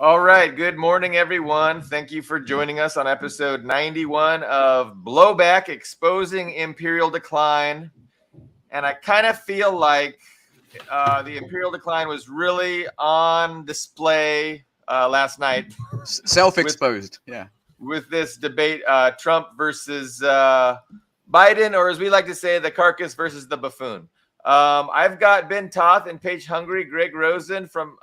All right. Good morning, everyone. Thank you for joining us on episode 91 of Blowback, Exposing Imperial Decline. And I kind of feel like the Imperial Decline was really on display last night. Self-exposed, yeah. With this debate, Trump versus Biden, or as we like to say, the Carcass versus the Buffoon. I've got Ben Toth and Page Hungry, Greg Rosen from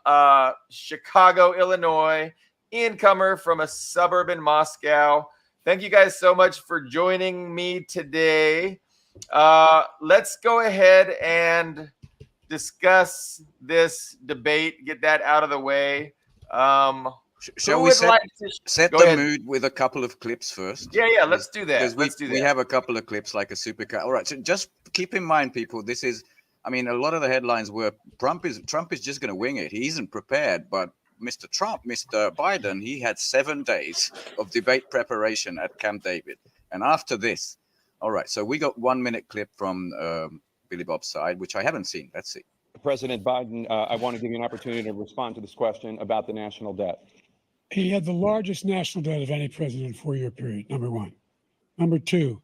Chicago, Illinois, Ian Comer from a suburb in Moscow. Thank you guys so much for joining me today. Let's go ahead and discuss this debate, get that out of the way. Shall we set the mood with a couple of clips first? Yeah, let's do that. We have a couple of clips like a supercut. All right, so just keep in mind, people, this is, I mean, a lot of the headlines were Trump is just going to wing it. He isn't prepared, but Mr. Biden, he had 7 days of debate preparation at Camp David. And after this, all right, so we got 1 minute clip from Billy Bob's side, which I haven't seen. Let's see. President Biden, I want to give you an opportunity to respond to this question about the national debt. He had the largest national debt of any president in a 4-year period, number one. Number two,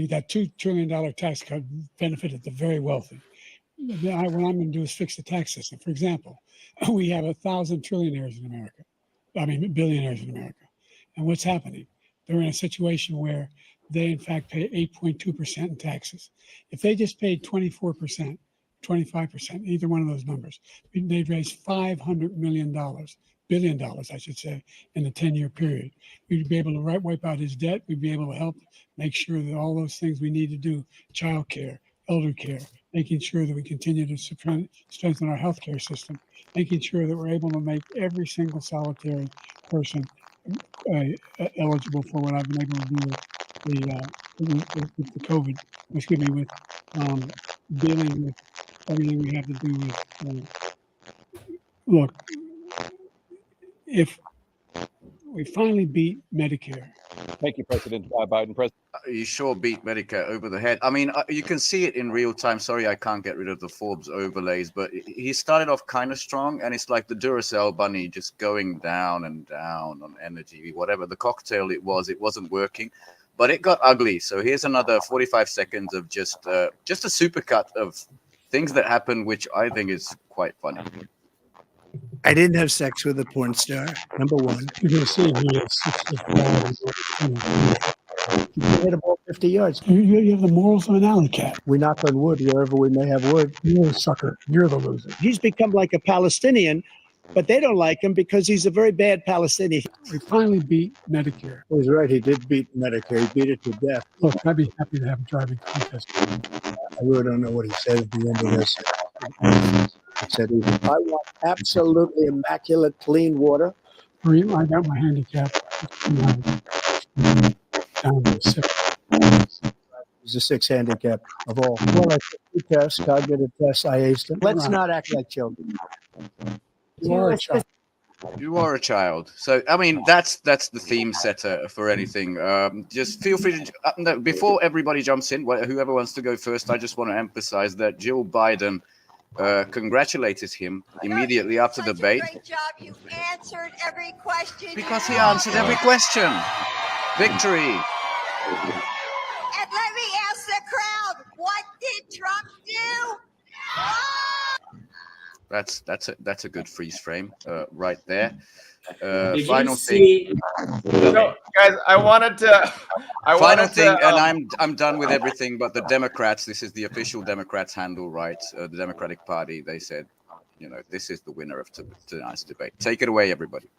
that $2 trillion tax cut benefited the very wealthy. What I'm going to do is fix the tax system. For example, we have 1,000 trillionaires in America. I mean, billionaires in America. And what's happening? They're in a situation where they, in fact, pay 8.2% in taxes. If they just paid 24%, 25%, either one of those numbers, they'd raise $500 billion, I should say, in a 10-year period. We'd be able to wipe out his debt. We'd be able to help make sure that all those things we need to do, child care, elder care, making sure that we continue to strengthen our healthcare system, making sure that we're able to make every single solitary person eligible for what I've been able to do with the COVID, with dealing with everything we have to do with. Look, if we finally beat Medicare. Thank you, President Biden. You sure beat Medicare over the head. I mean, you can see it in real time. Sorry, I can't get rid of the Forbes overlays, but he started off kind of strong, and it's like the Duracell bunny just going down and down on energy, whatever the cocktail it wasn't working, but it got ugly. So here's another 45 seconds of just a supercut of things that happen, which I think is quite funny. I didn't have sex with a porn star, number one. You can see he is 65. You hit a ball 50 yards. You have the morals of an alley cat. We knock on wood wherever we may have wood. You're the sucker. You're the loser. He's become like a Palestinian, but they don't like him because he's a very bad Palestinian. We finally beat Medicare. He's right. He did beat Medicare. He beat it to death. Look, I'd be happy to have a driving contest. I really don't know what he said at the end of this. He said, I want absolutely immaculate, clean water. I got my handicap down to 6. He's a 6 handicap of all. Well, I took 2 tests, cognitive tests. I aced them. Let's not act like children. You are a child. You are a child. So, I mean, that's the theme setter for anything. Just feel free to, no, before everybody jumps in, whoever wants to go first, I just want to emphasize that Jill Biden congratulated him immediately after the debate. Great job. You answered every question. Because he answered every question. Victory. And let me ask the crowd, what did Trump do? That's a good freeze frame right there. Final thing. So, guys, I wanted to. And I'm done with everything but the Democrats. This is the official Democrats handle, right? The Democratic Party. They said, this is the winner of tonight's debate. Take it away, everybody.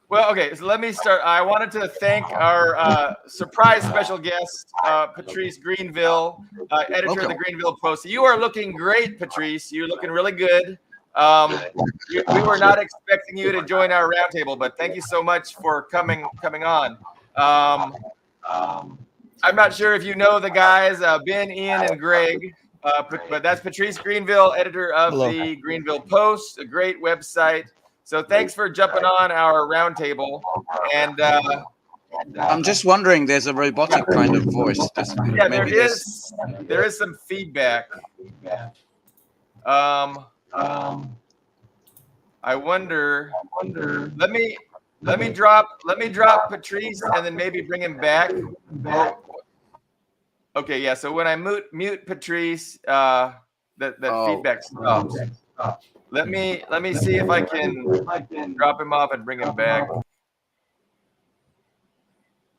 Well, okay, so let me start. I wanted to thank our surprise special guest, Patrice Greenville, editor of the Greenville Post. You are looking great, Patrice. You're looking really good. We were not expecting you to join our roundtable, but thank you so much for coming on. I'm not sure if you know the guys, Ben, Ian, and Greg, but that's Patrice Greenville, editor of the Greenville Post, a great website. So thanks for jumping on our roundtable. And I'm just wondering, there's a robotic kind of voice. Yeah, there is some feedback. I wonder. Let me drop Patrice and then maybe bring him back. Or, okay, yeah. So when I mute Patrice, that feedback stops. Let me see if I can drop him off and bring him back.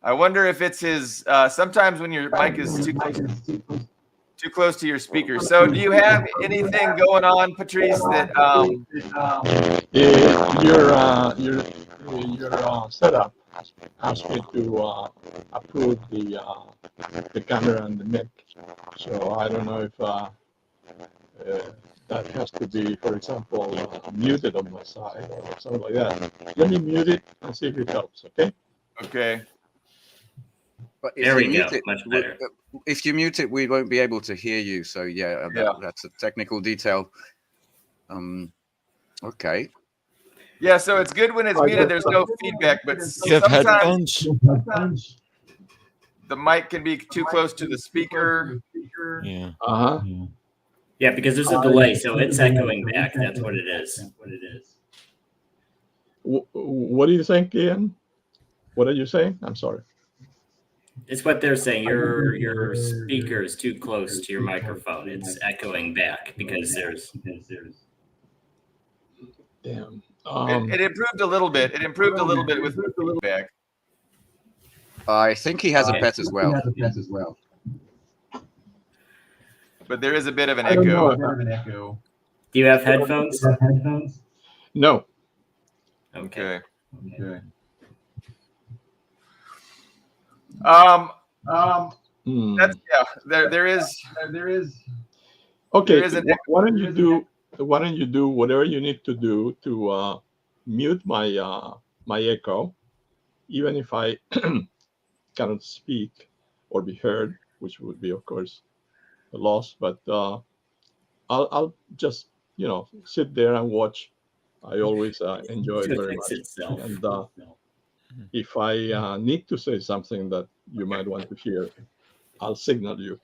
I wonder if it's his. Sometimes when your mic is too close to your speaker. So do you have anything going on, Patrice? That your setup asked me to approve the camera and the mic. So I don't know if that has to be, for example, muted on my side or something like that. Let me mute it and see if it helps. Okay. Okay. But There we go. Much better. If you mute it, we won't be able to hear you. So yeah, that's a technical detail. Okay. Yeah, so it's good when it's muted. There's no feedback, but You have headphones? the mic can be too close to the speaker. Yeah. Yeah, because there's a delay, so it's echoing back. That's what it is. What do you think, Ian? What are you saying? I'm sorry. It's what they're saying. Your speaker is too close to your microphone. It's echoing back because there's. Damn. It improved a little bit. It improved a little bit with the feedback. I think he has a pet as well. But there is a bit of an echo. Do you have headphones? No. Okay. That's there is. Okay. There is an Why don't you do whatever you need to do to mute my my echo, even if I cannot speak or be heard, which would be, of course, a loss. But I'll just sit there and watch. I always enjoy it very much. And if I need to say something that you might want to hear, I'll signal you.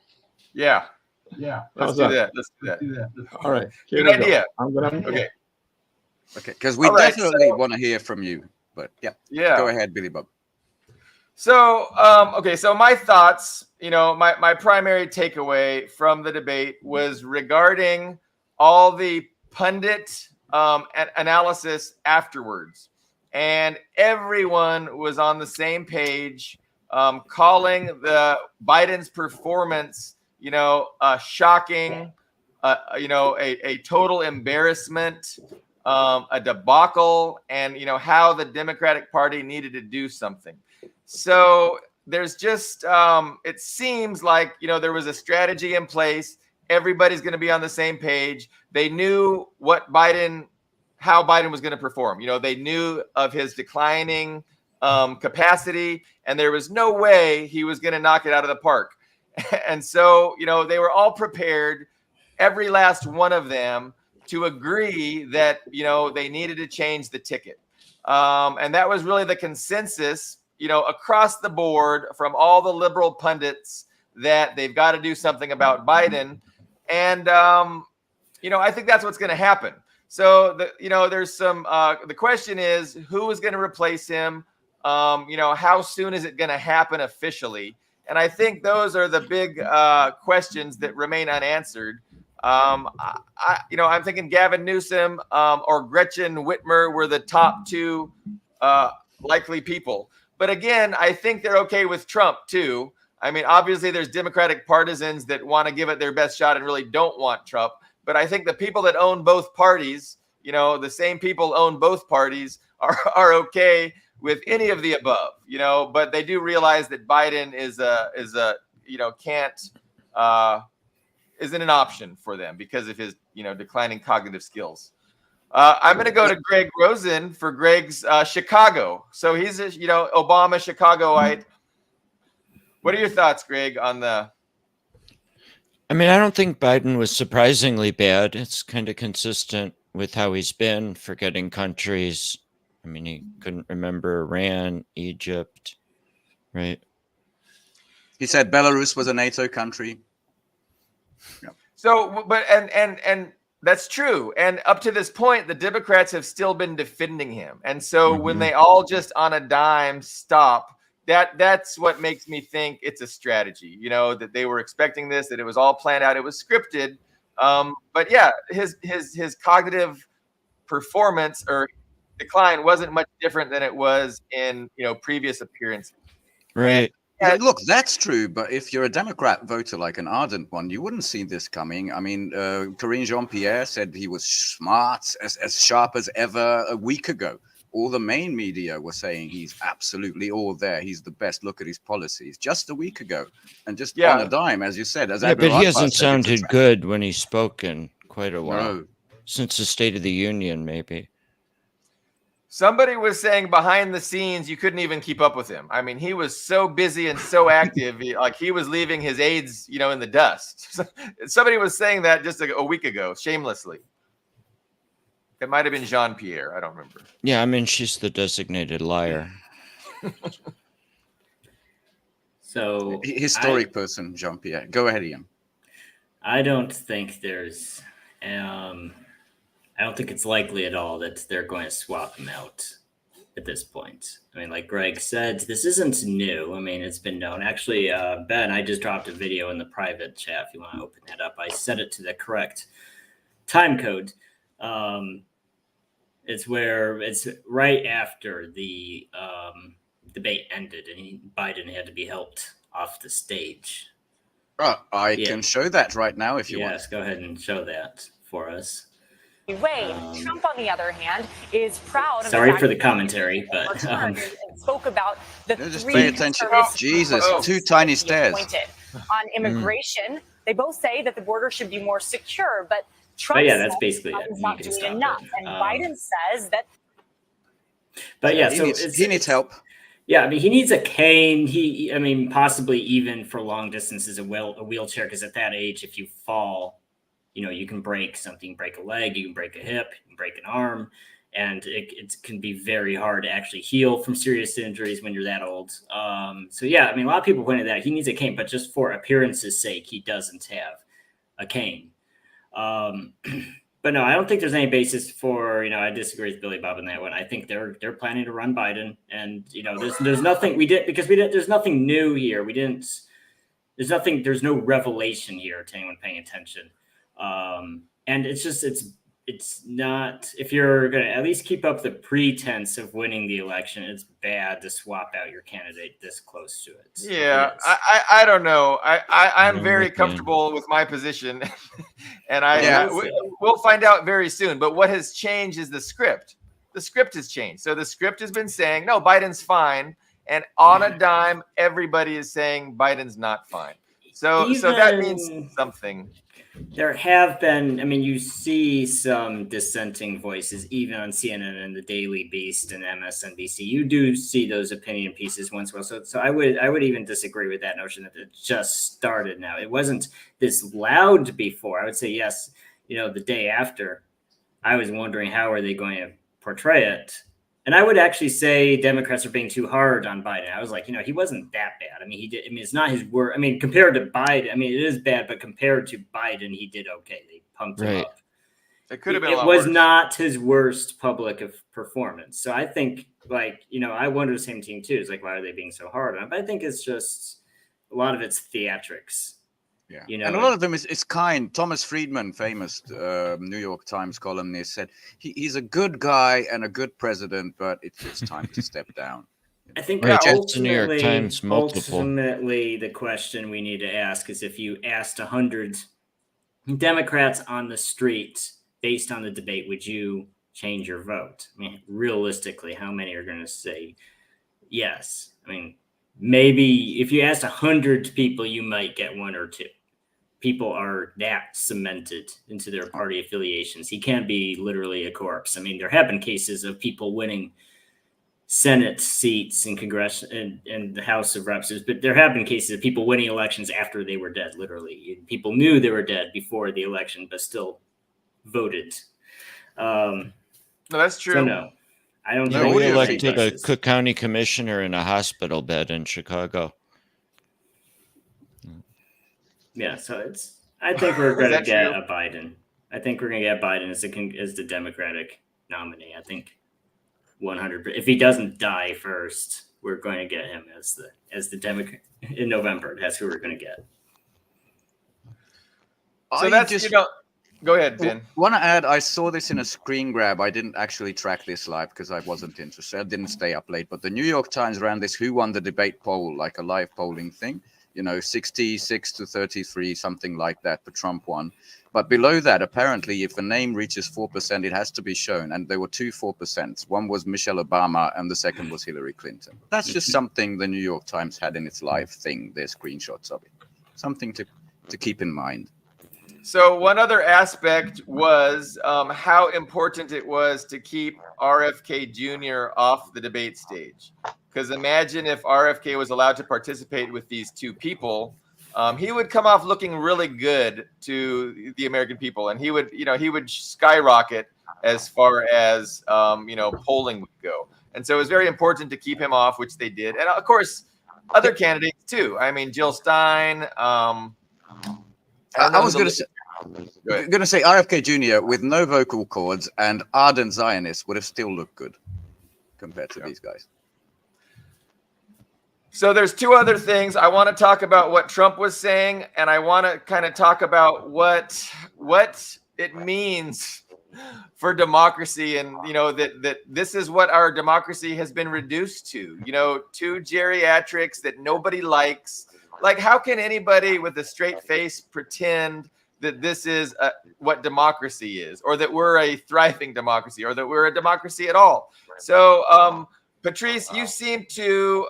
Yeah. Let's do that. All right. Good idea. I'm gonna. Okay. Because we definitely want to hear from you. But yeah. Go ahead, Billy Bob. So, so my thoughts, my primary takeaway from the debate was regarding all the pundit analysis afterwards. And everyone was on the same page, calling the Biden's performance, shocking, a total embarrassment, a debacle, and, how the Democratic Party needed to do something. So there's just, it seems like, there was a strategy in place. Everybody's going to be on the same page. They knew how Biden was going to perform. They knew of his declining capacity, and there was no way he was going to knock it out of the park. And so, they were all prepared, every last one of them, to agree that, they needed to change the ticket. And that was really the consensus, across the board from all the liberal pundits, that they've got to do something about Biden. And, I think that's what's going to happen. So, there's some, the question is, who is going to replace him? How soon is it going to happen officially? And I think those are the big questions that remain unanswered. I'm thinking Gavin Newsom or Gretchen Whitmer were the top two likely people. But again, I think they're okay with Trump too. I mean, obviously there's Democratic partisans that want to give it their best shot and really don't want Trump. But I think the people that own both parties, the same people own both parties, are okay with any of the above, but they do realize that Biden isn't an option for them because of his, declining cognitive skills. I'm going to go to Greg Rosen for Greg's Chicago. So he's a, Obama Chicagoite. What are your thoughts, Greg, on the? I mean, I don't think Biden was surprisingly bad. It's kind of consistent with how he's been, forgetting countries. I mean, he couldn't remember Iran, Egypt, right? He said Belarus was a NATO country. Yeah. So, but and That's true. And up to this point, the Democrats have still been defending him. And so when they all just on a dime stop, that's what makes me think it's a strategy, that they were expecting this, that it was all planned out. It was scripted. But yeah, his cognitive performance or decline wasn't much different than it was in, previous appearances. Right. Look, that's true, but if you're a Democrat voter, like an ardent one, you wouldn't see this coming. I mean, Karine Jean-Pierre said he was smart, as sharp as ever a week ago. All the main media were saying he's absolutely all there. He's the best. Look at his policies. Just a week ago, and just on a dime, as you said. As but Admiral he hasn't Akbar said, sounded good when he's spoken quite a while. No. Since the State of the Union, maybe. Somebody was saying behind the scenes, you couldn't even keep up with him. I mean, he was so busy and so active, he was leaving his aides, in the dust. Somebody was saying that just a week ago, shamelessly. It might have been Jean-Pierre. I don't remember. Yeah, I mean, she's the designated liar. So historic person, Jean-Pierre. Go ahead, Ian. I don't think there's I don't think it's likely at all that they're going to swap him out at this point. I mean, like Greg said, this isn't new. I mean, it's been known. Actually, Ben, I just dropped a video in the private chat if you want to open that up. I set it to the correct time code. It's right after the debate ended and Biden had to be helped off the stage. I can show that right now if you want. Yes, go ahead and show that for us. Trump, on the other hand, is proud of sorry for the commentary, but spoke about the just three pay attention. Jesus, two tiny stairs. On immigration, they both say that the border should be more secure, but Trump that's basically it. is not doing enough, and Biden says that. But yeah, he needs help. Yeah, I mean, he needs a cane. Possibly even for long distances, a wheelchair, because at that age, if you fall, you can break something, break a leg, you can break a hip, you can break an arm, and it can be very hard to actually heal from serious injuries when you're that old. So yeah, a lot of people pointed that he needs a cane, but just for appearance's sake, he doesn't have a cane. But no, I don't think there's any basis for, I disagree with Billy Bob on that one. I think they're planning to run Biden, and there's nothing there's nothing new here. There's no revelation here to anyone paying attention. And it's not, if you're going to at least keep up the pretense of winning the election, it's bad to swap out your candidate this close to it. Yeah, I don't know. I'm very comfortable with my position, and we'll find out very soon. But what has changed is the script. The script has changed. So the script has been saying, no, Biden's fine. And on a dime, everybody is saying Biden's not fine. So that means something. There have been, you see some dissenting voices, even on CNN and the Daily Beast and MSNBC. You do see those opinion pieces once in a while. So I would even disagree with that notion that it just started now. It wasn't this loud before. I would say, yes, the day after, I was wondering how are they going to portray it. And I would actually say Democrats are being too hard on Biden. I was like, he wasn't that bad. He did. It's not his worst. Compared to Biden, it is bad, but compared to Biden, he did okay. They pumped him up. It could have been. It was not his worst public performance. So I think, I wonder the same team too. It's like, why are they being so hard on him? But I think it's just a lot of it's theatrics. Yeah, and a lot of them is kind. Thomas Friedman, famous New York Times columnist, said he's a good guy and a good president, but it's time to step down. I think the New York Times ultimately the question we need to ask is if you asked 100 Democrats on the street based on the debate, would you change your vote? Realistically, how many are going to say yes? Maybe if you asked 100 people, you might get one or two. People are that cemented into their party affiliations. He can't be literally a corpse. There have been cases of people winning Senate seats in Congress and the House of Reps, but there have been cases of people winning elections after they were dead, literally. People knew they were dead before the election, but still voted. No, that's true. So no, I don't know. think We elected a Cook County commissioner in a hospital bed in Chicago. Yeah, so I think we're going to get a Biden. I think we're gonna get Biden as the Democratic nominee. I think 100. If he doesn't die first, we're going to get him as the Democrat in November. That's who we're going to get. So that's Go ahead, Ben. Want to add? I saw this in a screen grab. I didn't actually track this live because I wasn't interested. I didn't stay up late. But the New York Times ran this "Who Won the Debate" poll, like a live polling thing. 66 to 33, something like that. The Trump one. But below that, apparently, if a name reaches 4%, it has to be shown. And there were 2 4%. One was Michelle Obama, and the second was Hillary Clinton. That's just something the New York Times had in its live thing. There's screenshots of it. Something to keep in mind. So one other aspect was how important it was to keep RFK Jr. off the debate stage. Because imagine if RFK was allowed to participate with these two people, he would come off looking really good to the American people, and he would skyrocket as far as polling would go. And so it was very important to keep him off, which they did, and of course other candidates too. I mean, Jill Stein. I was going to say RFK Jr. with no vocal cords and ardent Zionists would have still looked good compared to these guys. So there's 2 other things. I want to talk about what Trump was saying, and I want to kind of talk about what it means for democracy, and that this is what our democracy has been reduced to. 2 geriatrics that nobody likes. Like, how can anybody with a straight face pretend that this is what democracy is, or that we're a thriving democracy, or that we're a democracy at all? So, Patrice, you seem to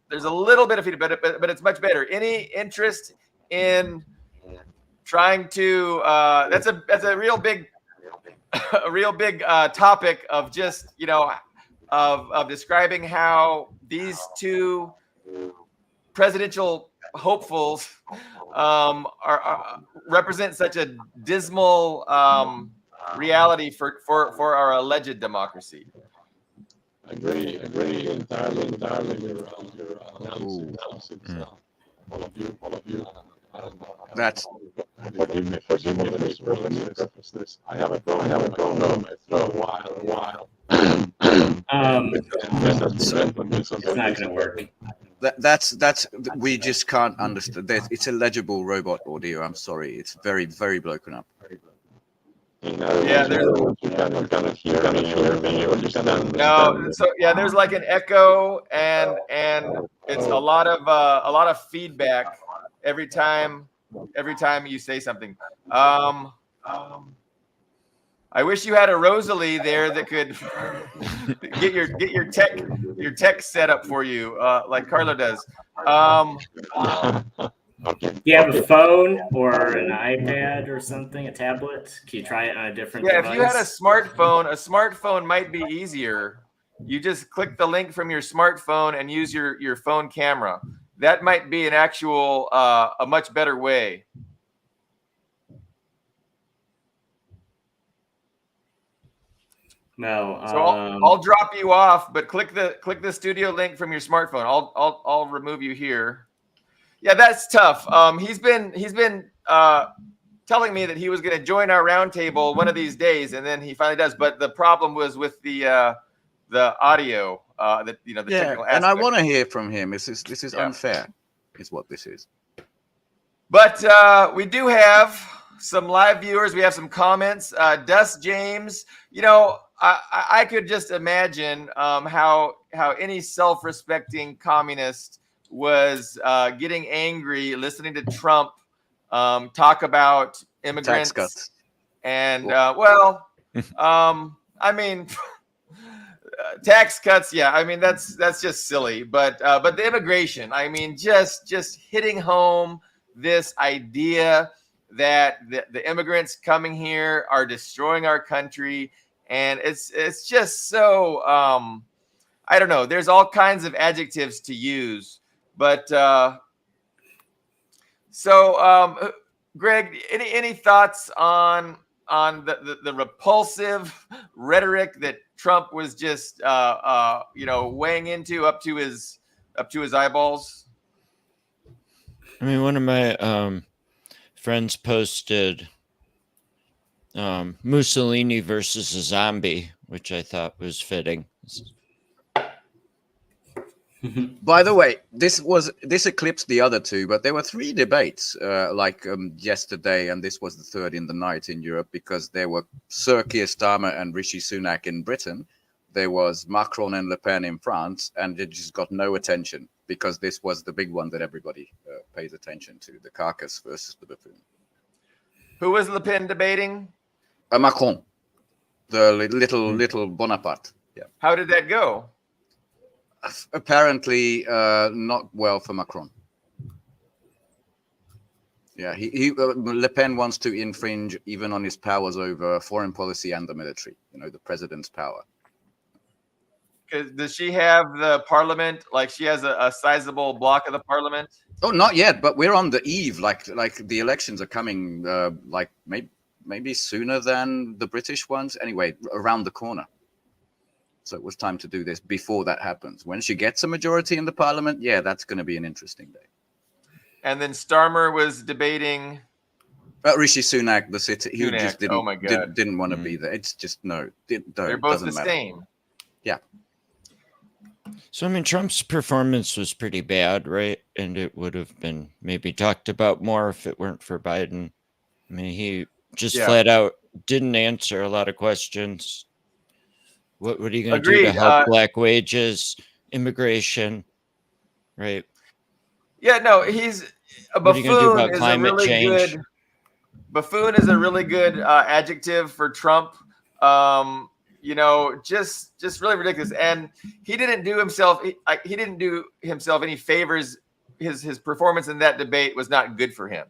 there's a little bit of feedback, but it's much better. Any interest in trying to? That's a real big topic of just of describing how these 2 presidential hopefuls represent such a dismal reality for our alleged democracy. Agree entirely. Your analysis. All of you. That's. Forgive me. Let me preface this. I haven't gone home for a while. It's not going to work. That's we just can't understand. It's illegible robot audio. I'm sorry. It's very, very broken up. Yeah, there's you cannot hear me, or you cannot. No, so yeah, there's like an echo, and it's a lot of feedback every time you say something. I wish you had a Rosalie there that could get your tech set up for you, like Carlo does. Do you have a phone or an iPad or something, a tablet? Can you try it on a different device? If you had a smartphone might be easier. You just click the link from your smartphone and use your phone camera. That might be an actual a much better way. No. So I'll drop you off, but click the studio link from your smartphone. I'll remove you here. Yeah, that's tough. He's been telling me that he was going to join our roundtable one of these days, and then he finally does. But the problem was with the audio, the technical aspect. And I want to hear from him. This is unfair, is what this is. But we do have some live viewers. We have some comments. Dust James, I could just imagine how any self-respecting communist was getting angry listening to Trump talk about immigrants. Tax cuts. And I mean, tax cuts. Yeah, I mean that's just silly. But the immigration. I mean, just hitting home this idea that the immigrants coming here are destroying our country, and it's just so I don't know. There's all kinds of adjectives to use. But Greg, any thoughts on the repulsive rhetoric that Trump was just weighing into up to his eyeballs? I mean, one of my friends posted Mussolini versus a zombie, which I thought was fitting. By the way, this eclipsed the other two, but there were 3 debates yesterday, and this was the third in the night in Europe, because there were Sir Keir Starmer and Rishi Sunak in Britain. There was Macron and Le Pen in France, and it just got no attention because this was the big one that everybody pays attention to, the Carcass versus the Buffoon. Who was Le Pen debating? Macron, the little Bonaparte. Yeah. How did that go? Apparently not well for Macron. Yeah, Le Pen wants to infringe even on his powers over foreign policy and the military, the president's power. Does she have the parliament? Like, she has a sizable block of the parliament? Oh, not yet, but we're on the eve. Like the elections are coming, maybe sooner than the British ones. Anyway, around the corner. So it was time to do this before that happens. When she gets a majority in the parliament, yeah, that's going to be an interesting day. And then Starmer was debating Rishi Sunak, the city, who just didn't want to be there. It's just they're both the same. Yeah. So, I mean, Trump's performance was pretty bad, right? And it would have been maybe talked about more if it weren't for Biden. I mean, he just flat out didn't answer a lot of questions. What are you going to do to help black wages, immigration, right? Yeah, no, Buffoon is a really good. Buffoon is a really good adjective for Trump. Just really ridiculous. And he didn't do himself any favors. His performance in that debate was not good for him.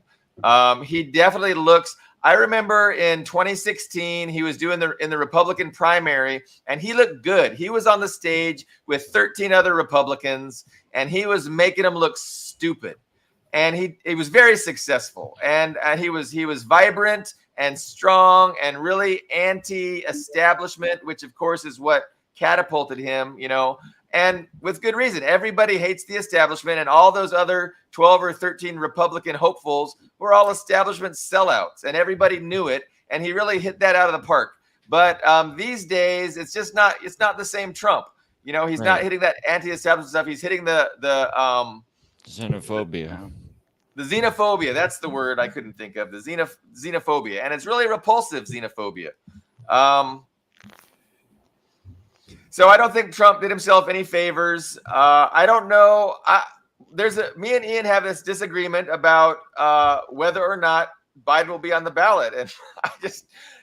He definitely looks. I remember in 2016, he was doing in the Republican primary, and he looked good. He was on the stage with 13 other Republicans, and he was making them look stupid. And he was very successful, and he was vibrant and strong and really anti-establishment, which of course is what catapulted him, and with good reason. Everybody hates the establishment, and all those other 12 or 13 Republican hopefuls were all establishment sellouts, and everybody knew it, and he really hit that out of the park. But these days, it's not the same Trump. He's not hitting that anti-establishment stuff. He's hitting the xenophobia. The xenophobia, that's the word I couldn't think of. The xenophobia, and it's really repulsive xenophobia. So I don't think Trump did himself any favors. I don't know. Me and Ian have this disagreement about whether or not Biden will be on the ballot, and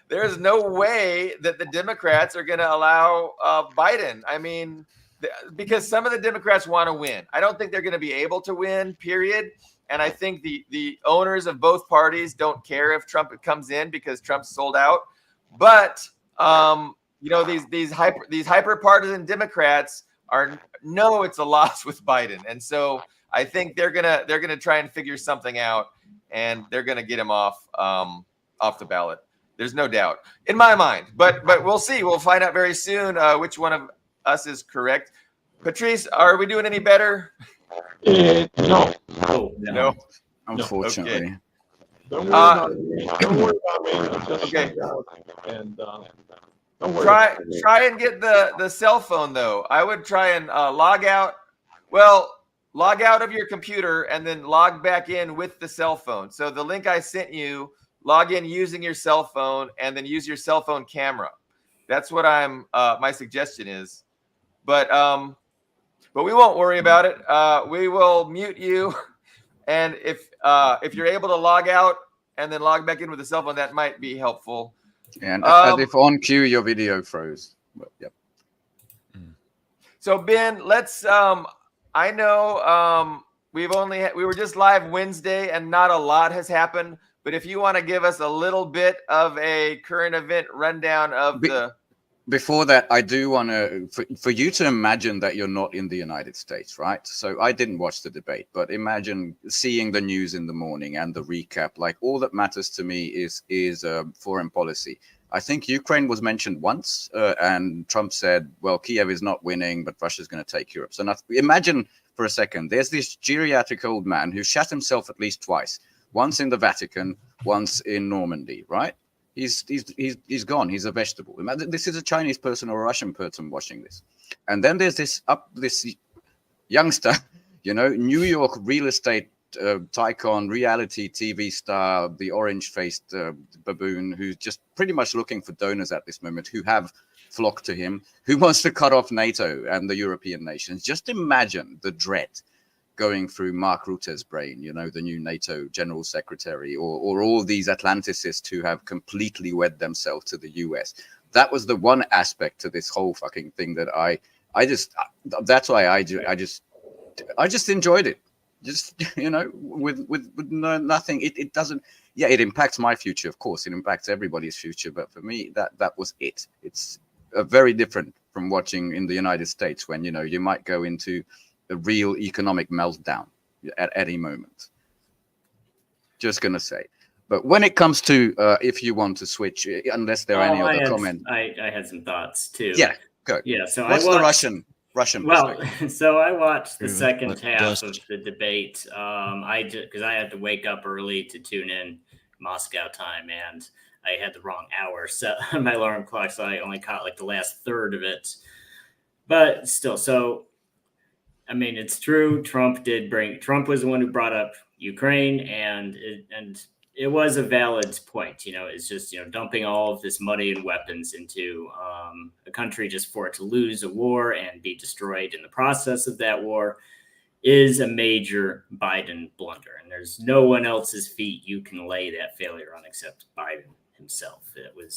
there's no way that the Democrats are going to allow Biden. I mean, because some of the Democrats want to win. I don't think they're going to be able to win, period. And I think the owners of both parties don't care if Trump comes in because Trump's sold out. But these hyper partisan Democrats know it's a loss with Biden, and so I think they're gonna try and figure something out, and they're gonna get him off the ballot. There's no doubt in my mind. But we'll see. We'll find out very soon which one of us is correct. Patrice, are we doing any better? No. No. Unfortunately. Okay. Don't worry about me. Don't worry about me. Just okay. And don't worry. Try and get the cell phone though. I would try and log out. Well, log out of your computer and then log back in with the cell phone. So the link I sent you, log in using your cell phone and then use your cell phone camera. That's what my suggestion is. But we won't worry about it. We will mute you, and if you're able to log out and then log back in with the cell phone, that might be helpful. And as if on cue, your video froze. But, yep. So Ben, let's. I know we were just live Wednesday, and not a lot has happened. But if you want to give us a little bit of a current event rundown of Before that, I do want to, for you to imagine that you're not in the United States, right? So I didn't watch the debate, but imagine seeing the news in the morning and the recap. Like, all that matters to me is foreign policy. I think Ukraine was mentioned once, and Trump said, well, Kiev is not winning, but Russia's going to take Europe. So imagine for a second, there's this geriatric old man who shot himself at least twice, once in the Vatican, once in Normandy, right? He's gone. He's a vegetable. This is a Chinese person or a Russian person watching this. And then there's this youngster, New York real estate tycoon, reality TV star, the orange-faced baboon, who's just pretty much looking for donors at this moment, who have flocked to him, who wants to cut off NATO and the European nations. Just imagine the dread going through Mark Rutte's brain, the new NATO general secretary, or all these Atlanticists who have completely wed themselves to the US. That was the one aspect to this whole fucking thing that that's why I just enjoyed it. Just, with nothing, it doesn't, it impacts my future. Of course, it impacts everybody's future. But for me, that was it. It's very different from watching in the United States when, you might go into a real economic meltdown at any moment. Just gonna say. But when it comes to if you want to switch, unless there are any other comments, I had some thoughts too. Yeah, go. Yeah. So what's the Russian well, perspective? so I watched the second Let's half just- of the debate. Because I had to wake up early to tune in Moscow time, and I had the wrong hour set on my alarm clock, so I only caught like the last third of it. But still, so I mean, it's true. Trump was the one who brought up Ukraine, and it was a valid point. It's just, dumping all of this money and weapons into a country just for it to lose a war and be destroyed in the process of that war is a major Biden blunder. And there's no one else's feet you can lay that failure on except Biden himself.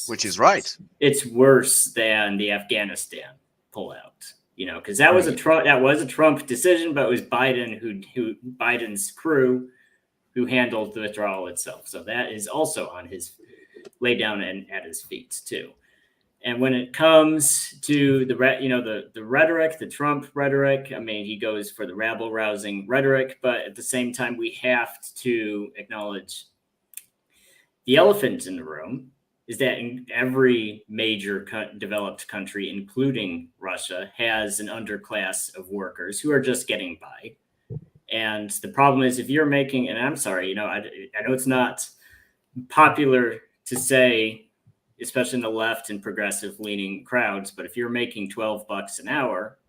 Which is right. It's worse than the Afghanistan pullout. Because that was a Trump decision, but it was Biden who Biden's crew who handled the withdrawal itself. So that is also on his laid down and at his feet too. And when it comes to the rhetoric, the Trump rhetoric, I mean, he goes for the rabble rousing rhetoric, but at the same time, we have to acknowledge the elephant in the room is that in every major developed country, including Russia, has an underclass of workers who are just getting by. And the problem is if you're making, and I'm sorry, I know it's not popular to say, especially in the left and progressive leaning crowds, but if you're making $12 an hour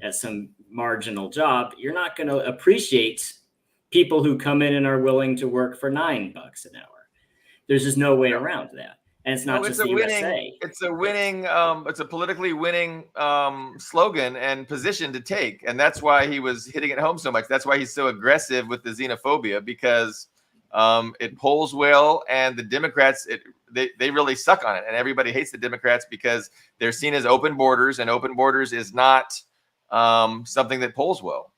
at some marginal job, you're not going to appreciate people who come in and are willing to work for $9 an hour. There's just no way around that. And it's not just the USA. It's a politically winning slogan and position to take. And that's why he was hitting it home so much. That's why he's so aggressive with the xenophobia, because it polls well, and the Democrats, they really suck on it. And everybody hates the Democrats because they're seen as open borders, and open borders is not something that polls well.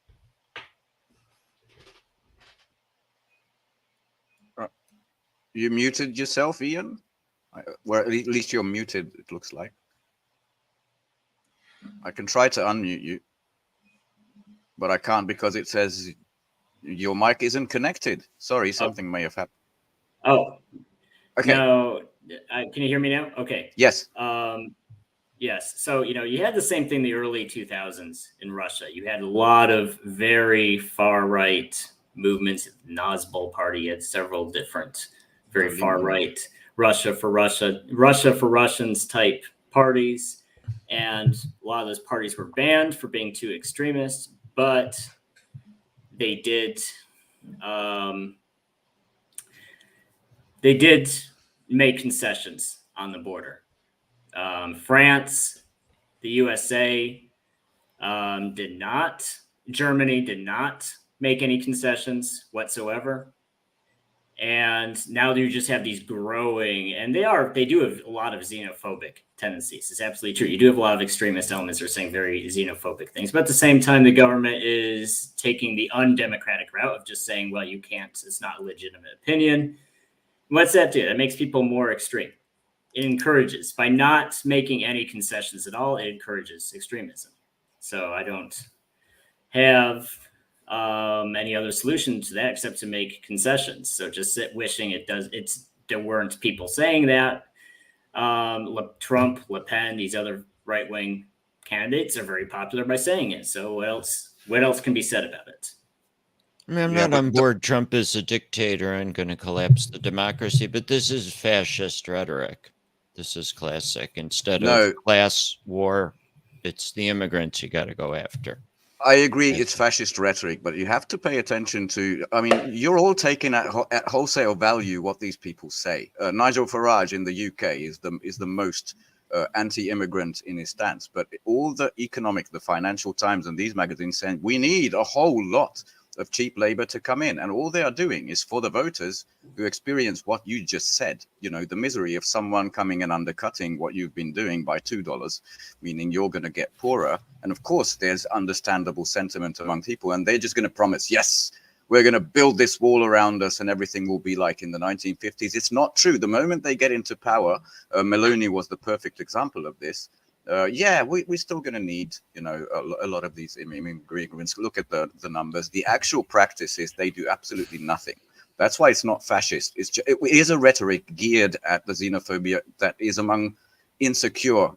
You muted yourself, Ian? Well, at least you're muted, it looks like. I can try to unmute you, but I can't because it says your mic isn't connected. Sorry, something may have happened. Oh, okay. No, can you hear me now? Okay. Yes. Yes. So, you had the same thing in the early 2000s in Russia. You had a lot of very far right movements. The Nazbol party had several different very far right Russia for Russians type parties. And a lot of those parties were banned for being too extremist, but they did make concessions on the border. France, the USA did not. Germany did not make any concessions whatsoever. And now you just have these growing, and they do have a lot of xenophobic tendencies. It's absolutely true. You do have a lot of extremist elements that are saying very xenophobic things. But at the same time, the government is taking the undemocratic route of just saying, well, you can't, it's not a legitimate opinion. What's that do? That makes people more extreme. It encourages, by not making any concessions at all, it encourages extremism. So I don't have any other solution to that except to make concessions. So just sit wishing there weren't people saying that. Trump, Le Pen, these other right-wing candidates are very popular by saying it. So what else can be said about it? I mean, I'm Yeah, not but on board. Trump is a dictator and going to collapse the democracy, but this is fascist rhetoric. This is classic. Instead of no, class war, it's the immigrants you got to go after. I agree. Yeah. It's fascist rhetoric, but you have to pay attention to. I mean, you're all taking at wholesale value what these people say. Nigel Farage in the UK is the most anti-immigrant in his stance, but all the Financial Times, and these magazines saying we need a whole lot of cheap labor to come in, and all they are doing is for the voters who experience what you just said. You know, the misery of someone coming and undercutting what you've been doing by $2, meaning you're going to get poorer. And of course, there's understandable sentiment among people, and they're just going to promise, yes, we're going to build this wall around us and everything will be like in the 1950s. It's not true. The moment they get into power, Meloni was the perfect example of this. We're still going to need, a lot of these immigrants. Look at the numbers. The actual practice is they do absolutely nothing. That's why it's not fascist. It is a rhetoric geared at the xenophobia that is among insecure,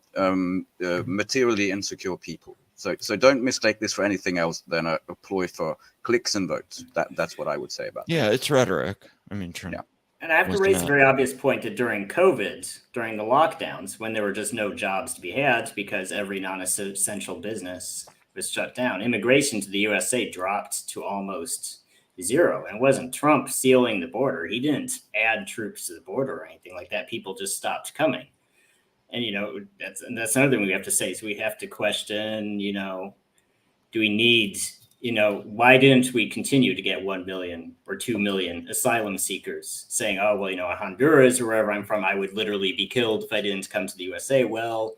materially insecure people. So don't mistake this for anything else than a ploy for clicks and votes. That's what I would say about that. Yeah, it's rhetoric. I mean, Trump. Yeah. And I have to raise a very obvious point that during COVID, during the lockdowns, when there were just no jobs to be had because every non-essential business was shut down, immigration to the USA dropped to almost zero. And it wasn't Trump sealing the border. He didn't add troops to the border or anything like that. People just stopped coming. And, that's another thing we have to say. So we have to question, do we need, why didn't we continue to get 1 million or 2 million asylum seekers saying, oh, well, Honduras or wherever I'm from, I would literally be killed if I didn't come to the USA. Well,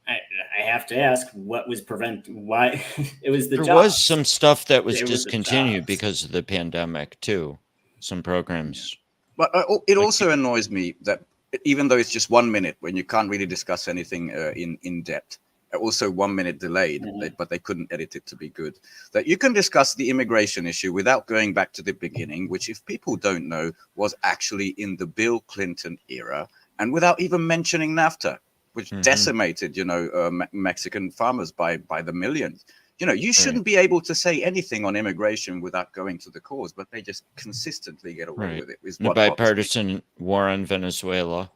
I have to ask, what was why it was the There jobs. was some stuff that was discontinued because of the pandemic too. Some programs. But it also annoys me that even though it's just 1 minute when you can't really discuss anything in depth, also 1 minute delayed, but they couldn't edit it to be good, that you can discuss the immigration issue without going back to the beginning, which, if people don't know, was actually in the Bill Clinton era, and without even mentioning NAFTA, which decimated, Mexican farmers by the millions. You shouldn't be able to say anything on immigration without going to the cause, but they just consistently get away with it. The bipartisan war on Venezuela.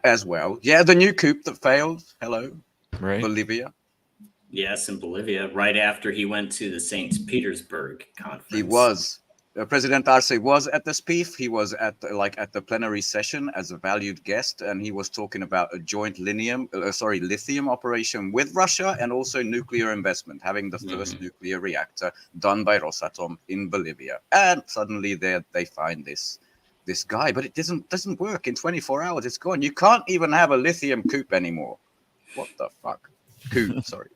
As well. Yeah, the new coup that failed. Hello. Right. Bolivia. Yes, in Bolivia, right after he went to the St. Petersburg conference. He was. President Arce was at the SPIEF. He was at the plenary session as a valued guest, and he was talking about a joint lithium operation with Russia, and also nuclear investment, having the first nuclear reactor done by Rosatom in Bolivia. And suddenly they find this guy, but it doesn't work. In 24 hours, it's gone. You can't even have a lithium coup anymore. What the fuck? Coup, sorry.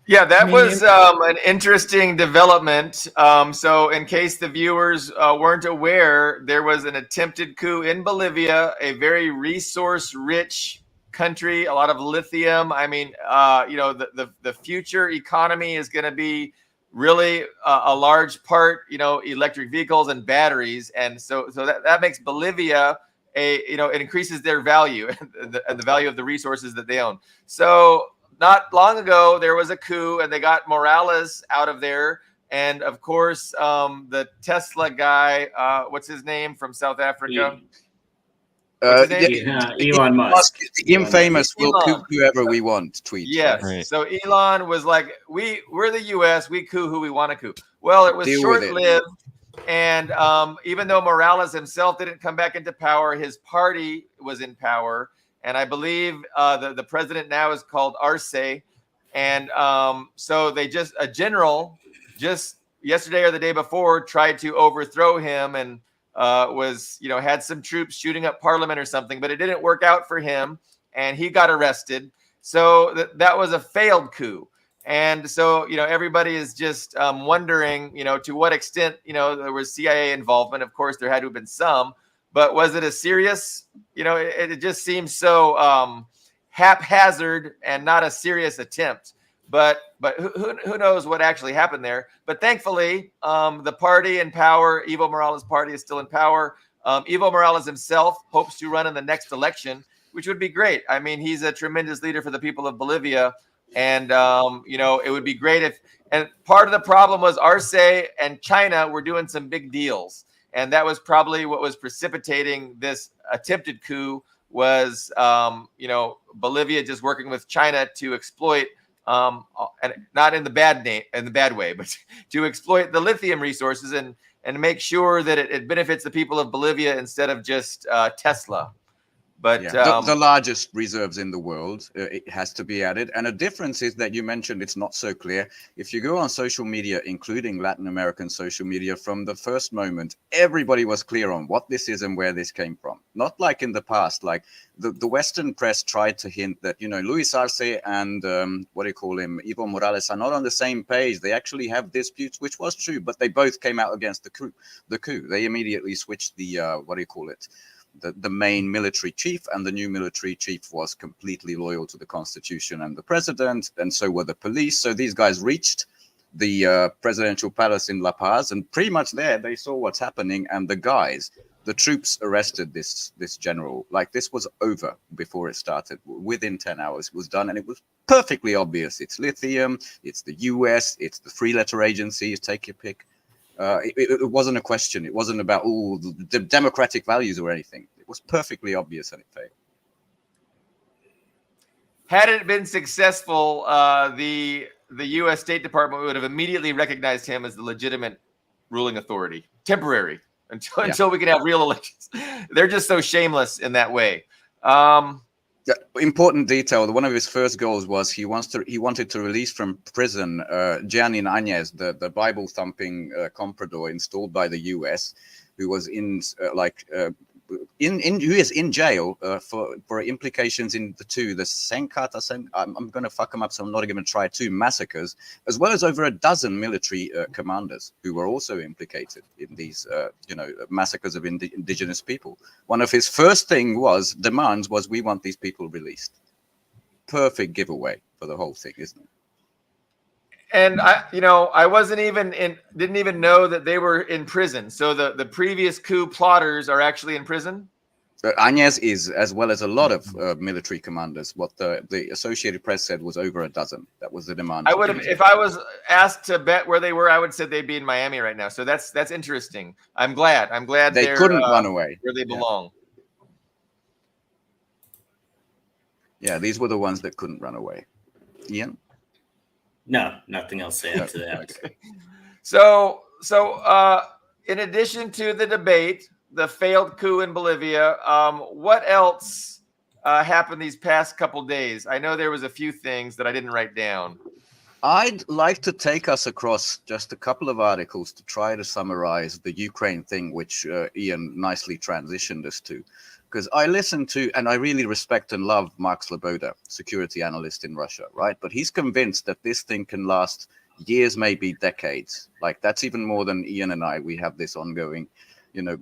Yeah, that was an interesting development. So in case the viewers weren't aware, there was an attempted coup in Bolivia, a very resource-rich country, a lot of lithium. I mean, the future economy is going to be really a large part, electric vehicles and batteries. And so that makes Bolivia it increases their value and the value of the resources that they own. So not long ago, there was a coup and they got Morales out of there. And of course, the Tesla guy, what's his name from South Africa? Elon Musk. The infamous "we'll coup whoever we want" tweet. Yes. Right? So Elon was like, we're the US, we coup who we want to coup. Well, it was short-lived. And even though Morales himself didn't come back into power, his party was in power. And I believe the president now is called Arce. And so a general just yesterday or the day before tried to overthrow him and had some troops shooting up parliament or something, but it didn't work out for him. And he got arrested. So that was a failed coup. And so, everybody is just wondering, to what extent, there was CIA involvement. Of course, there had to have been some, but was it a serious, it just seems so haphazard and not a serious attempt. But who knows what actually happened there? But thankfully, the party in power, Evo Morales' party, is still in power. Evo Morales himself hopes to run in the next election, which would be great. I mean, he's a tremendous leader for the people of Bolivia. And it would be great if. And part of the problem was Arce and China were doing some big deals, and that was probably what was precipitating this attempted coup. Was Bolivia just working with China to exploit, and not in the bad way, but to exploit the lithium resources and make sure that it benefits the people of Bolivia instead of just Tesla. But the largest reserves in the world, it has to be added. And a difference is that you mentioned it's not so clear. If you go on social media, including Latin American social media, from the first moment, everybody was clear on what this is and where this came from. Not like in the past, like the Western press tried to hint that, Luis Arce and Evo Morales are not on the same page. They actually have disputes, which was true, but they both came out against the coup. They immediately switched the main military chief, and the new military chief was completely loyal to the constitution and the president, and so were the police. So these guys reached the presidential palace in La Paz, and pretty much there they saw what's happening, and the troops arrested this general. Like, this was over before it started. Within 10 hours it was done, and it was perfectly obvious. It's lithium, it's the US, it's the three-letter agencies, take your pick. It wasn't a question. It wasn't about the democratic values or anything. It was perfectly obvious, and it failed. Had it been successful, the U.S. State Department would have immediately recognized him as the legitimate ruling authority, temporary, until we can have real elections. They're just so shameless in that way. Important detail. One of his first goals was he wanted to release from prison Gianni Áñez, the Bible thumping comprador installed by the U.S., who was who is in jail for implications in the Senkata. I'm going to fuck them up, so I'm not going to try two massacres, as well as over a dozen military commanders who were also implicated in these massacres of indigenous people. One of his first demands was, we want these people released. Perfect giveaway for the whole thing, isn't it? And I didn't even know that they were in prison. So the previous coup plotters are actually in prison. Áñez is, as well as a lot of military commanders. What the Associated Press said was over a dozen. That was the demand. I would have, if I was asked to bet where they were, I would say they'd be in Miami right now. So that's interesting. I'm glad they couldn't run away where they belong. Yeah, these were the ones that couldn't run away. Ian? No, nothing else to add to that. Okay. So in addition to the debate, the failed coup in Bolivia, what else happened these past couple days? I know there was a few things that I didn't write down. I'd like to take us across just a couple of articles to try to summarize the Ukraine thing, which Ian nicely transitioned us to. Because I listen to, and I really respect and love Mark Sloboda, security analyst in Russia, right? But he's convinced that this thing can last years, maybe decades. Like, that's even more than Ian and I. We have this ongoing,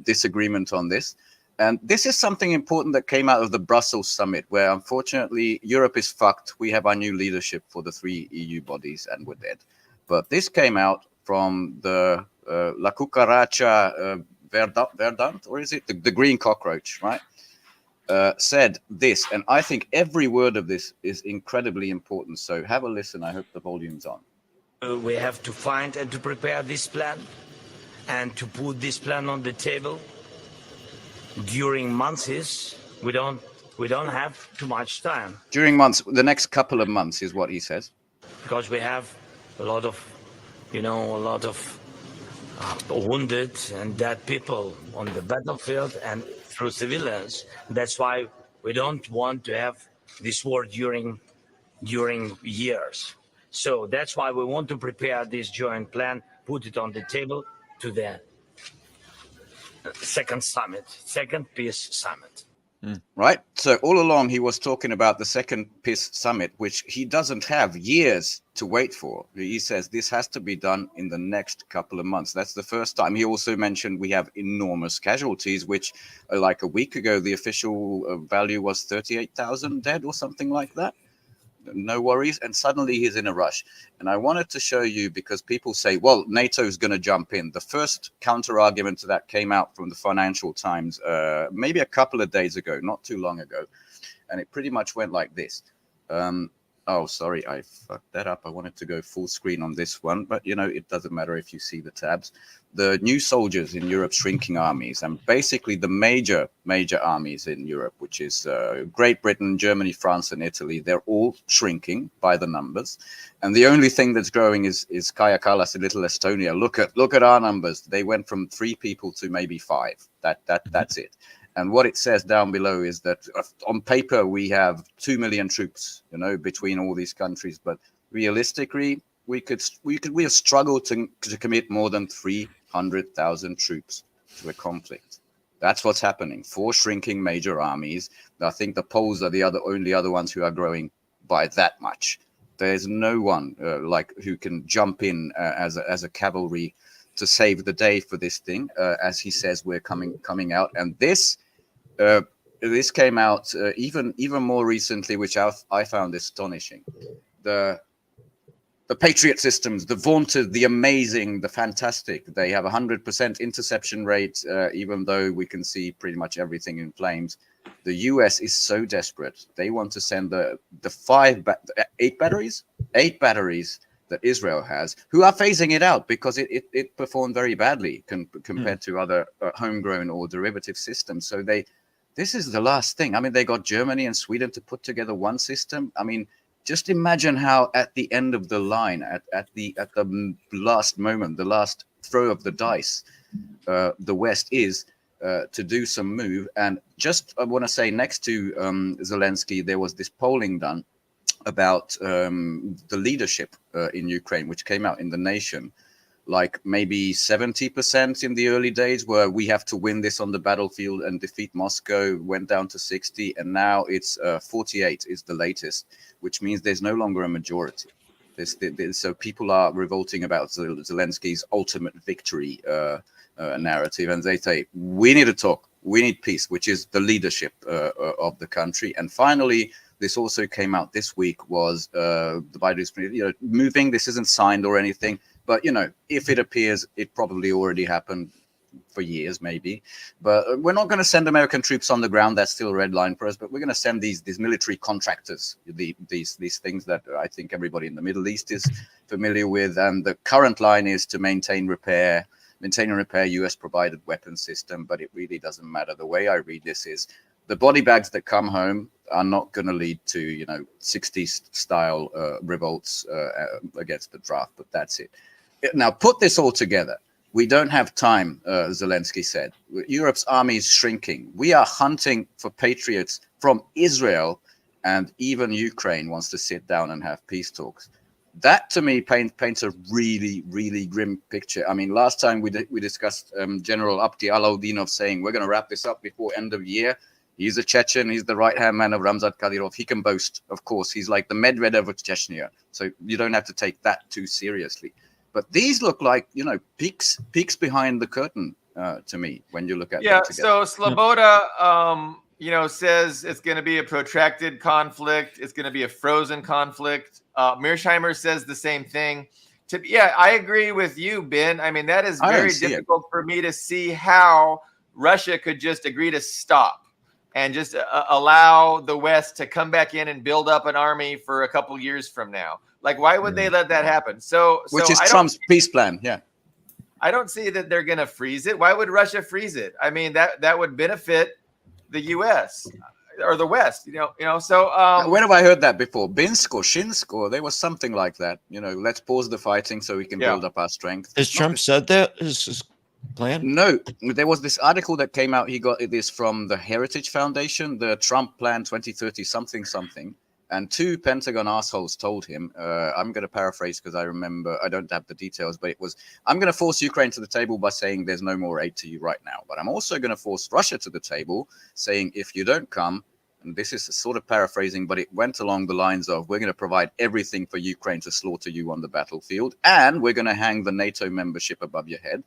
disagreement on this. And this is something important that came out of the Brussels summit, where unfortunately Europe is fucked. We have our new leadership for the 3 EU bodies, and we're dead. But this came out from the La Cucaracha Verdant, or is it the green cockroach, right? Said this, and I think every word of this is incredibly important. So have a listen. I hope the volume's on. We have to find and to prepare this plan and to put this plan on the table during months. We don't have too much time. During months, the next couple of months is what he says. Because we have a lot of wounded and dead people on the battlefield and through civilians. That's why we don't want to have this war during years. So that's why we want to prepare this joint plan, put it on the table to the second peace summit. Right. So all along he was talking about the second peace summit, which he doesn't have years to wait for. He says this has to be done in the next couple of months. That's the first time. He also mentioned we have enormous casualties, which like a week ago, the official value was 38,000 dead or something like that. No worries. And suddenly he's in a rush. And I wanted to show you, because people say, well, NATO's going to jump in. The first counter argument to that came out from the Financial Times maybe a couple of days ago, not too long ago. And it pretty much went like this. Oh, sorry, I fucked that up. I wanted to go full screen on this one, but it doesn't matter if you see the tabs. The new soldiers in Europe shrinking armies, and basically the major armies in Europe, which is Great Britain, Germany, France, and Italy, they're all shrinking by the numbers. And the only thing that's growing is Kaja Kallas in little Estonia. Look at our numbers. They went from 3 people to maybe 5. That's it. And what it says down below is that on paper we have 2 million troops, between all these countries, but realistically we have struggled to commit more than 300,000 troops to a conflict. That's what's happening. 4 shrinking major armies. I think the Poles are the only other ones who are growing by that much. There's no one who can jump in as a cavalry to save the day for this thing. As he says, we're coming out, and this came out even more recently, which I found astonishing. The Patriot systems, the vaunted, the amazing, the fantastic. They have 100% interception rate, even though we can see pretty much everything in flames. The US is so desperate. They want to send the 8 batteries that Israel has, who are phasing it out because it performed very badly compared to other homegrown or derivative systems. So this is the last thing. I mean, they got Germany and Sweden to put together one system. I mean, just imagine how at the end of the line, at the last moment, the last throw of the dice, the West is to do some move. And just I want to say, next to Zelensky, there was this polling done about the leadership in Ukraine, which came out in The Nation. Like maybe 70% in the early days where we have to win this on the battlefield and defeat Moscow, went down to 60, and now it's 48 is the latest, which means there's no longer a majority. So people are revolting about Zelensky's ultimate victory narrative, and they say, we need to talk, we need peace, which is the leadership of the country. And finally, this also came out this week, was the Biden moving. This isn't signed or anything, but if it appears, it probably already happened for years, maybe. But we're not going to send American troops on the ground. That's still a red line for us. But we're going to send these military contractors, these things that I think everybody in the Middle East is familiar with. And the current line is to maintain and repair U.S. provided weapons system. But it really doesn't matter. The way I read this is the body bags that come home are not going to lead to 60s style revolts against the draft. But that's it. Now put this all together. We don't have time, Zelensky said. Europe's army is shrinking. We are hunting for patriots from Israel, and even Ukraine wants to sit down and have peace talks. That, to me, paints a really, really grim picture. I mean, last time we discussed General Abdi Alaudinov saying, we're going to wrap this up before end of year. He's a Chechen. He's the right-hand man of Ramzan Kadyrov. He can boast, of course. He's like the Medvedev of Chechnya. So you don't have to take that too seriously. But these look like, peaks behind the curtain to me when you look at them together. So Sloboda, says it's going to be a protracted conflict. It's going to be a frozen conflict. Mearsheimer says the same thing. I agree with you, Ben. I mean, that is very difficult for me to see how Russia could just agree to stop and just allow the West to come back in and build up an army for a couple years from now. Like, why would they let that happen? Which is Trump's peace plan, yeah. I don't see that they're going to freeze it. Why would Russia freeze it? I mean, that would benefit the U.S. or the West, So where have I heard that before? Binsk or Shinsk, or there was something like that. Let's pause the fighting so we can build up our strength. Has Trump said that is his plan? No, there was this article that came out. He got this from the Heritage Foundation, the Trump Plan 2030 something. And 2 Pentagon assholes told him, I'm going to paraphrase because I remember, I don't have the details, but it was, I'm going to force Ukraine to the table by saying there's no more aid to you right now. But I'm also going to force Russia to the table saying, if you don't come, and this is sort of paraphrasing, but it went along the lines of, we're going to provide everything for Ukraine to slaughter you on the battlefield. And we're going to hang the NATO membership above your head.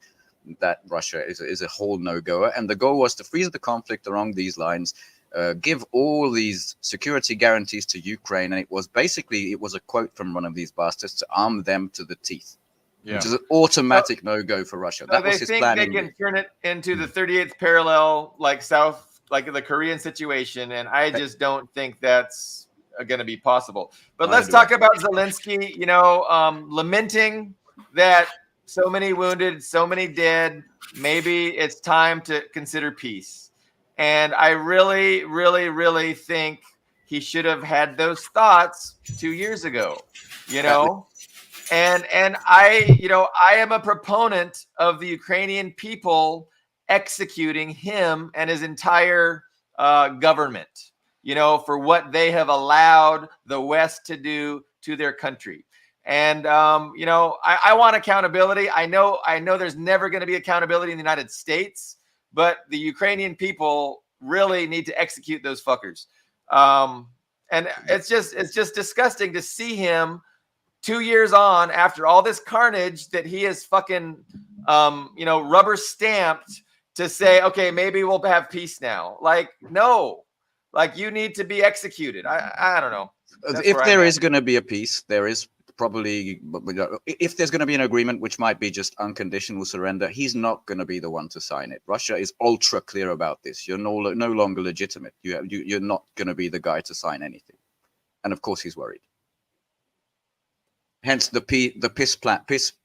That Russia is a whole no-goer. And the goal was to freeze the conflict along these lines, give all these security guarantees to Ukraine. And it was a quote from one of these bastards to arm them to the teeth, which is an automatic no-go for Russia. That was his plan. They can turn it into the 38th parallel, like the Korean situation. And I just don't think that's going to be possible. But I let's do. talk about Zelensky. Lamenting that so many wounded, so many dead. Maybe it's time to consider peace. And I really, really, really think he should have had those thoughts 2 years ago. And I am a proponent of the Ukrainian people executing him and his entire government, for what they have allowed the West to do to their country. And I want accountability. I know there's never going to be accountability in the United States, but the Ukrainian people really need to execute those fuckers. And it's just disgusting to see him 2 years on after all this carnage that he is fucking, rubber stamped to say, okay, maybe we'll have peace now. Like, no, like you need to be executed. I don't know. If there is going to be a peace, there is probably, if there's going to be an agreement, which might be just unconditional surrender, he's not going to be the one to sign it. Russia is ultra clear about this. You're no longer legitimate. You're not going to be the guy to sign anything. And of course he's worried. Hence the PIS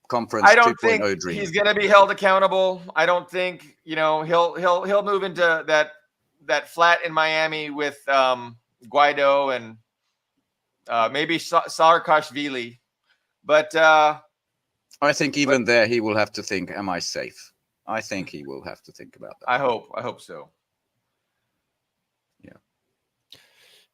conference. I don't think dream. He's going to be held accountable. I don't think he'll move into that flat in Miami with Guaido and maybe Saakashvili. But I think even there he will have to think, am I safe? I think he will have to think about that. I hope so. Yeah.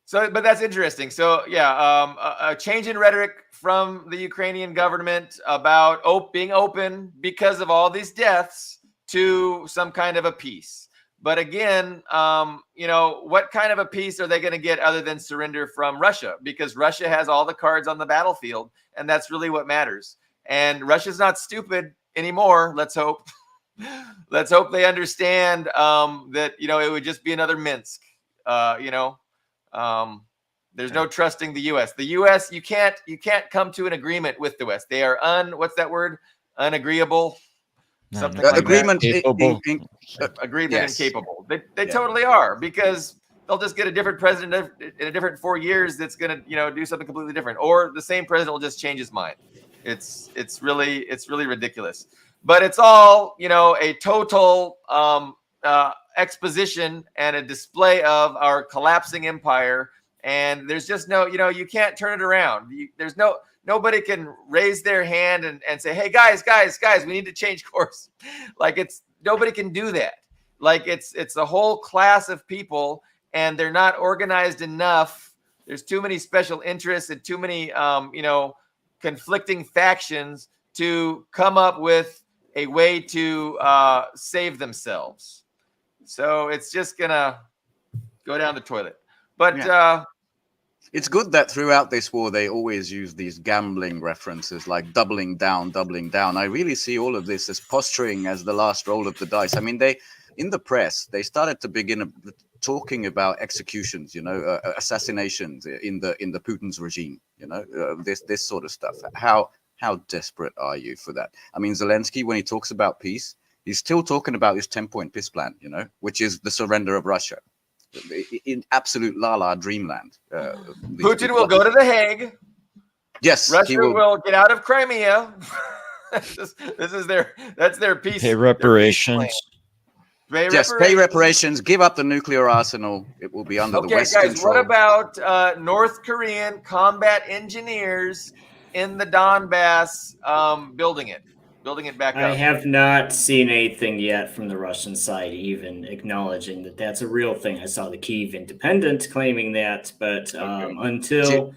So, but that's interesting. So, yeah, a change in rhetoric from the Ukrainian government about being open because of all these deaths to some kind of a peace. But again, what kind of a peace are they going to get other than surrender from Russia? Because Russia has all the cards on the battlefield, and that's really what matters. And Russia's not stupid anymore. Let's hope. Let's hope they understand that it would just be another Minsk. There's no trusting the U.S. The U.S. you can't come to an agreement with the West. They are what's that word? Unagreeable. Something like agreement that. Agreement yes. Incapable. They totally are, because they'll just get a different president in a different 4 years that's going to do something completely different, or the same president will just change his mind. It's really ridiculous. But it's all a total exposition and a display of our collapsing empire. And there's just you can't turn it around. Nobody can raise their hand and say, hey, guys, we need to change course. Like nobody can do that. Like it's a whole class of people, and they're not organized enough. There's too many special interests and too many, conflicting factions to come up with a way to save themselves. So it's just gonna go down the toilet. But it's good that throughout this war, they always use these gambling references like doubling down. I really see all of this as posturing, as the last roll of the dice. I mean, in the press, they started to begin talking about executions, assassinations in the Putin's regime, this sort of stuff. How desperate are you for that? I mean, Zelensky, when he talks about peace, he's still talking about his 10-point peace plan, which is the surrender of Russia. In absolute la dreamland. Putin will go to The Hague. Yes, Russia will get out of Crimea. That's their peace. Pay reparations. Pay reparations. Give up the nuclear arsenal. It will be under the West control. What about North Korean combat engineers in the Donbass building it back up? I have not seen anything yet from the Russian side even acknowledging that that's a real thing. I saw the Kyiv Independent claiming that, but until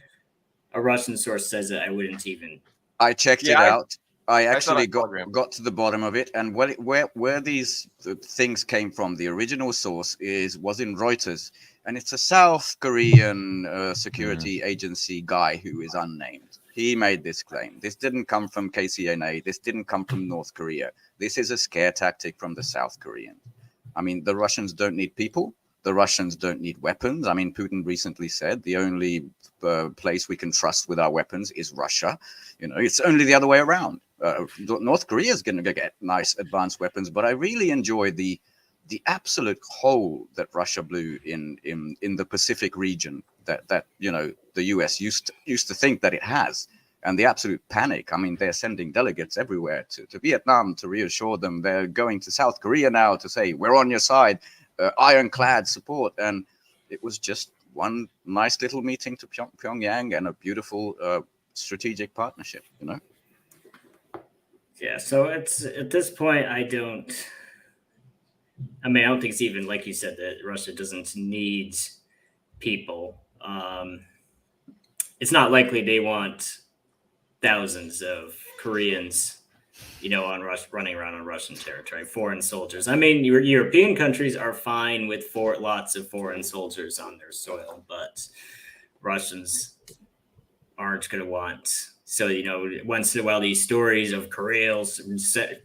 a Russian source says it, I wouldn't even. I checked it out. I actually got to the bottom of it, and where these things came from, the original source was in Reuters, and it's a South Korean security agency guy who is unnamed. He made this claim. This didn't come from KCNA. This didn't come from North Korea. This is a scare tactic from the South Koreans. I mean, the Russians don't need people. The Russians don't need weapons. I mean, Putin recently said the only place we can trust with our weapons is Russia. It's only the other way around. North Korea is going to get nice advanced weapons, but I really enjoy the the absolute hole that Russia blew in the Pacific region that you know the US used to think that it has, and the absolute panic. I mean, they're sending delegates everywhere to Vietnam to reassure them. They're going to South Korea now to say we're on your side, ironclad support. And it was just one nice little meeting to Pyongyang and a beautiful strategic partnership, you know. Yeah, so it's at this point, I don't think it's even like you said that Russia doesn't need people. It's not likely they want thousands of Koreans, you know, running around on Russian territory, foreign soldiers. I mean, European countries are fine with lots of foreign soldiers on their soil, but Russians aren't going to want. So, you know, once in a while, these stories of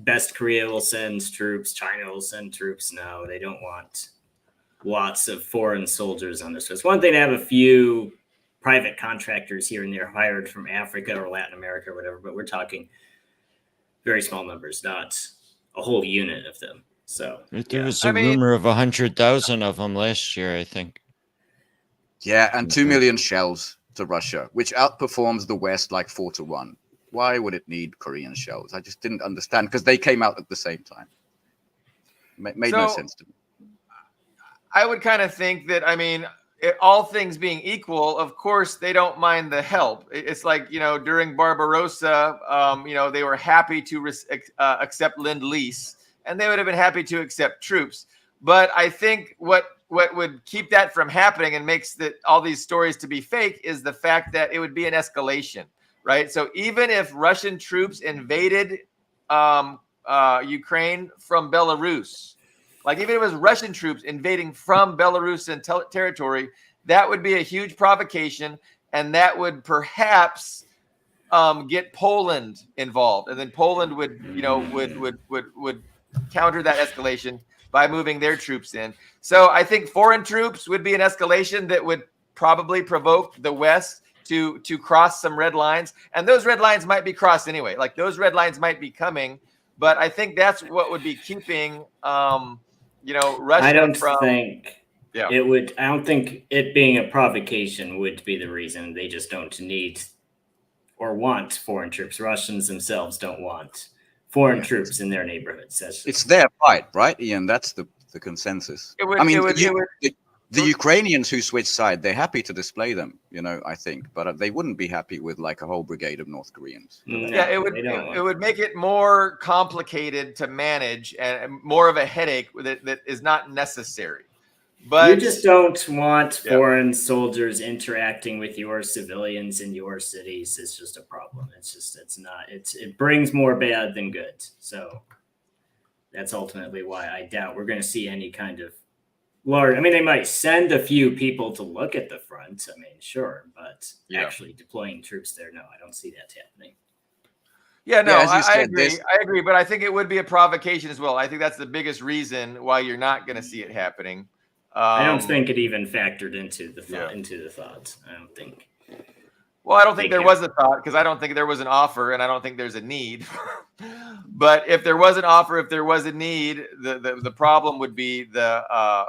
best Korea will send troops, China will send troops. No, they don't want lots of foreign soldiers on this. So it's one thing to have a few private contractors here and there hired from Africa or Latin America or whatever, but we're talking very small numbers, not a whole unit of them. So there was a rumor of 100,000 of them last year, I think. Yeah, and 2 million shells to Russia, which outperforms the West like 4-1. Why would it need Korean shells? I just didn't understand, because they came out at the same time. Made no sense to me. I would kind of think that, I mean, all things being equal, of course, they don't mind the help. It's like, you know, during Barbarossa, you know, they were happy to accept Lend-Lease, and they would have been happy to accept troops. But I think what would keep that from happening and makes all these stories to be fake is the fact that it would be an escalation, right? So even if Russian troops invaded Ukraine from Belarus, like even if it was Russian troops invading from Belarusian territory, that would be a huge provocation, and that would perhaps get Poland involved, and then Poland would, you know, would counter that escalation by moving their troops in. So I think foreign troops would be an escalation that would probably provoke the West to cross some red lines, and those red lines might be crossed anyway. Like those red lines might be coming, but I think that's what would be keeping. You know, Russia. I don't think it being a provocation would be the reason. They just don't need or want foreign troops. Russians themselves don't want foreign troops in their neighborhoods. It's their fight, right, Ian? That's the consensus. The Ukrainians who switch side, they're happy to display them, you know, I think, but they wouldn't be happy with like a whole brigade of North Koreans. Yeah, it would make it more complicated to manage and more of a headache that is not necessary. But you just don't want foreign soldiers interacting with your civilians in your cities. It's just a problem. It brings more bad than good. So that's ultimately why I doubt we're going to see any kind of large. I mean, they might send a few people to look at the front. I mean, sure, but actually deploying troops there, no, I don't see that happening. Yeah, no, I agree. I agree, but I think it would be a provocation as well. I think that's the biggest reason why you're not going to see it happening. I don't think it even factored into the thought. I don't think. Well, I don't think there was a thought, because I don't think there was an offer, and I don't think there's a need. But if there was an offer, if there was a need, the problem would be the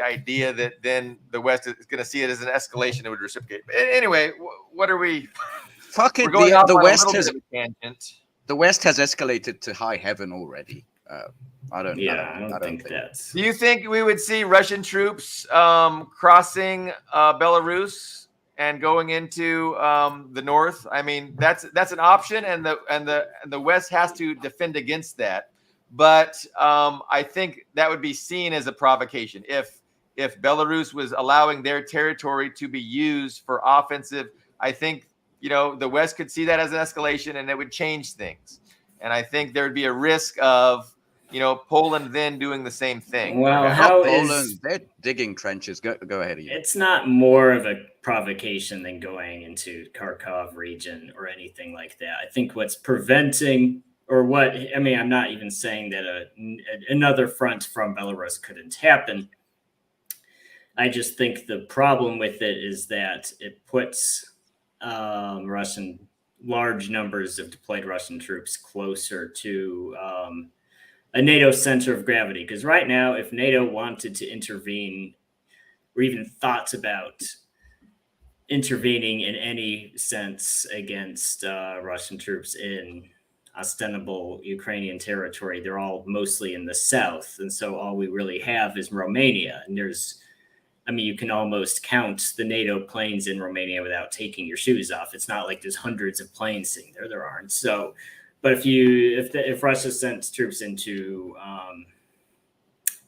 idea that then the West is going to see it as an escalation that would reciprocate. But anyway, what are we? Fuck it. The West has escalated to high heaven already. I don't think that's. Do you think we would see Russian troops crossing Belarus and going into the north? I mean, that's an option, and the West has to defend against that. But I think that would be seen as a provocation if Belarus was allowing their territory to be used for offensive. I think, you know, the West could see that as an escalation, and it would change things. And I think there would be a risk of, you know, Poland then doing the same thing. Well, they're digging trenches. Go ahead, Ian. It's not more of a provocation than going into Kharkov region or anything like that. I think what's preventing, I'm not even saying that another front from Belarus couldn't happen. I just think the problem with it is that it puts large numbers of deployed Russian troops closer to a NATO center of gravity. Because right now, if NATO wanted to intervene or even thought about intervening in any sense against Russian troops in ostensible Ukrainian territory, they're all mostly in the south. And so all we really have is Romania. And you can almost count the NATO planes in Romania without taking your shoes off. It's not like there's hundreds of planes sitting there. There aren't. So, but if Russia sent troops into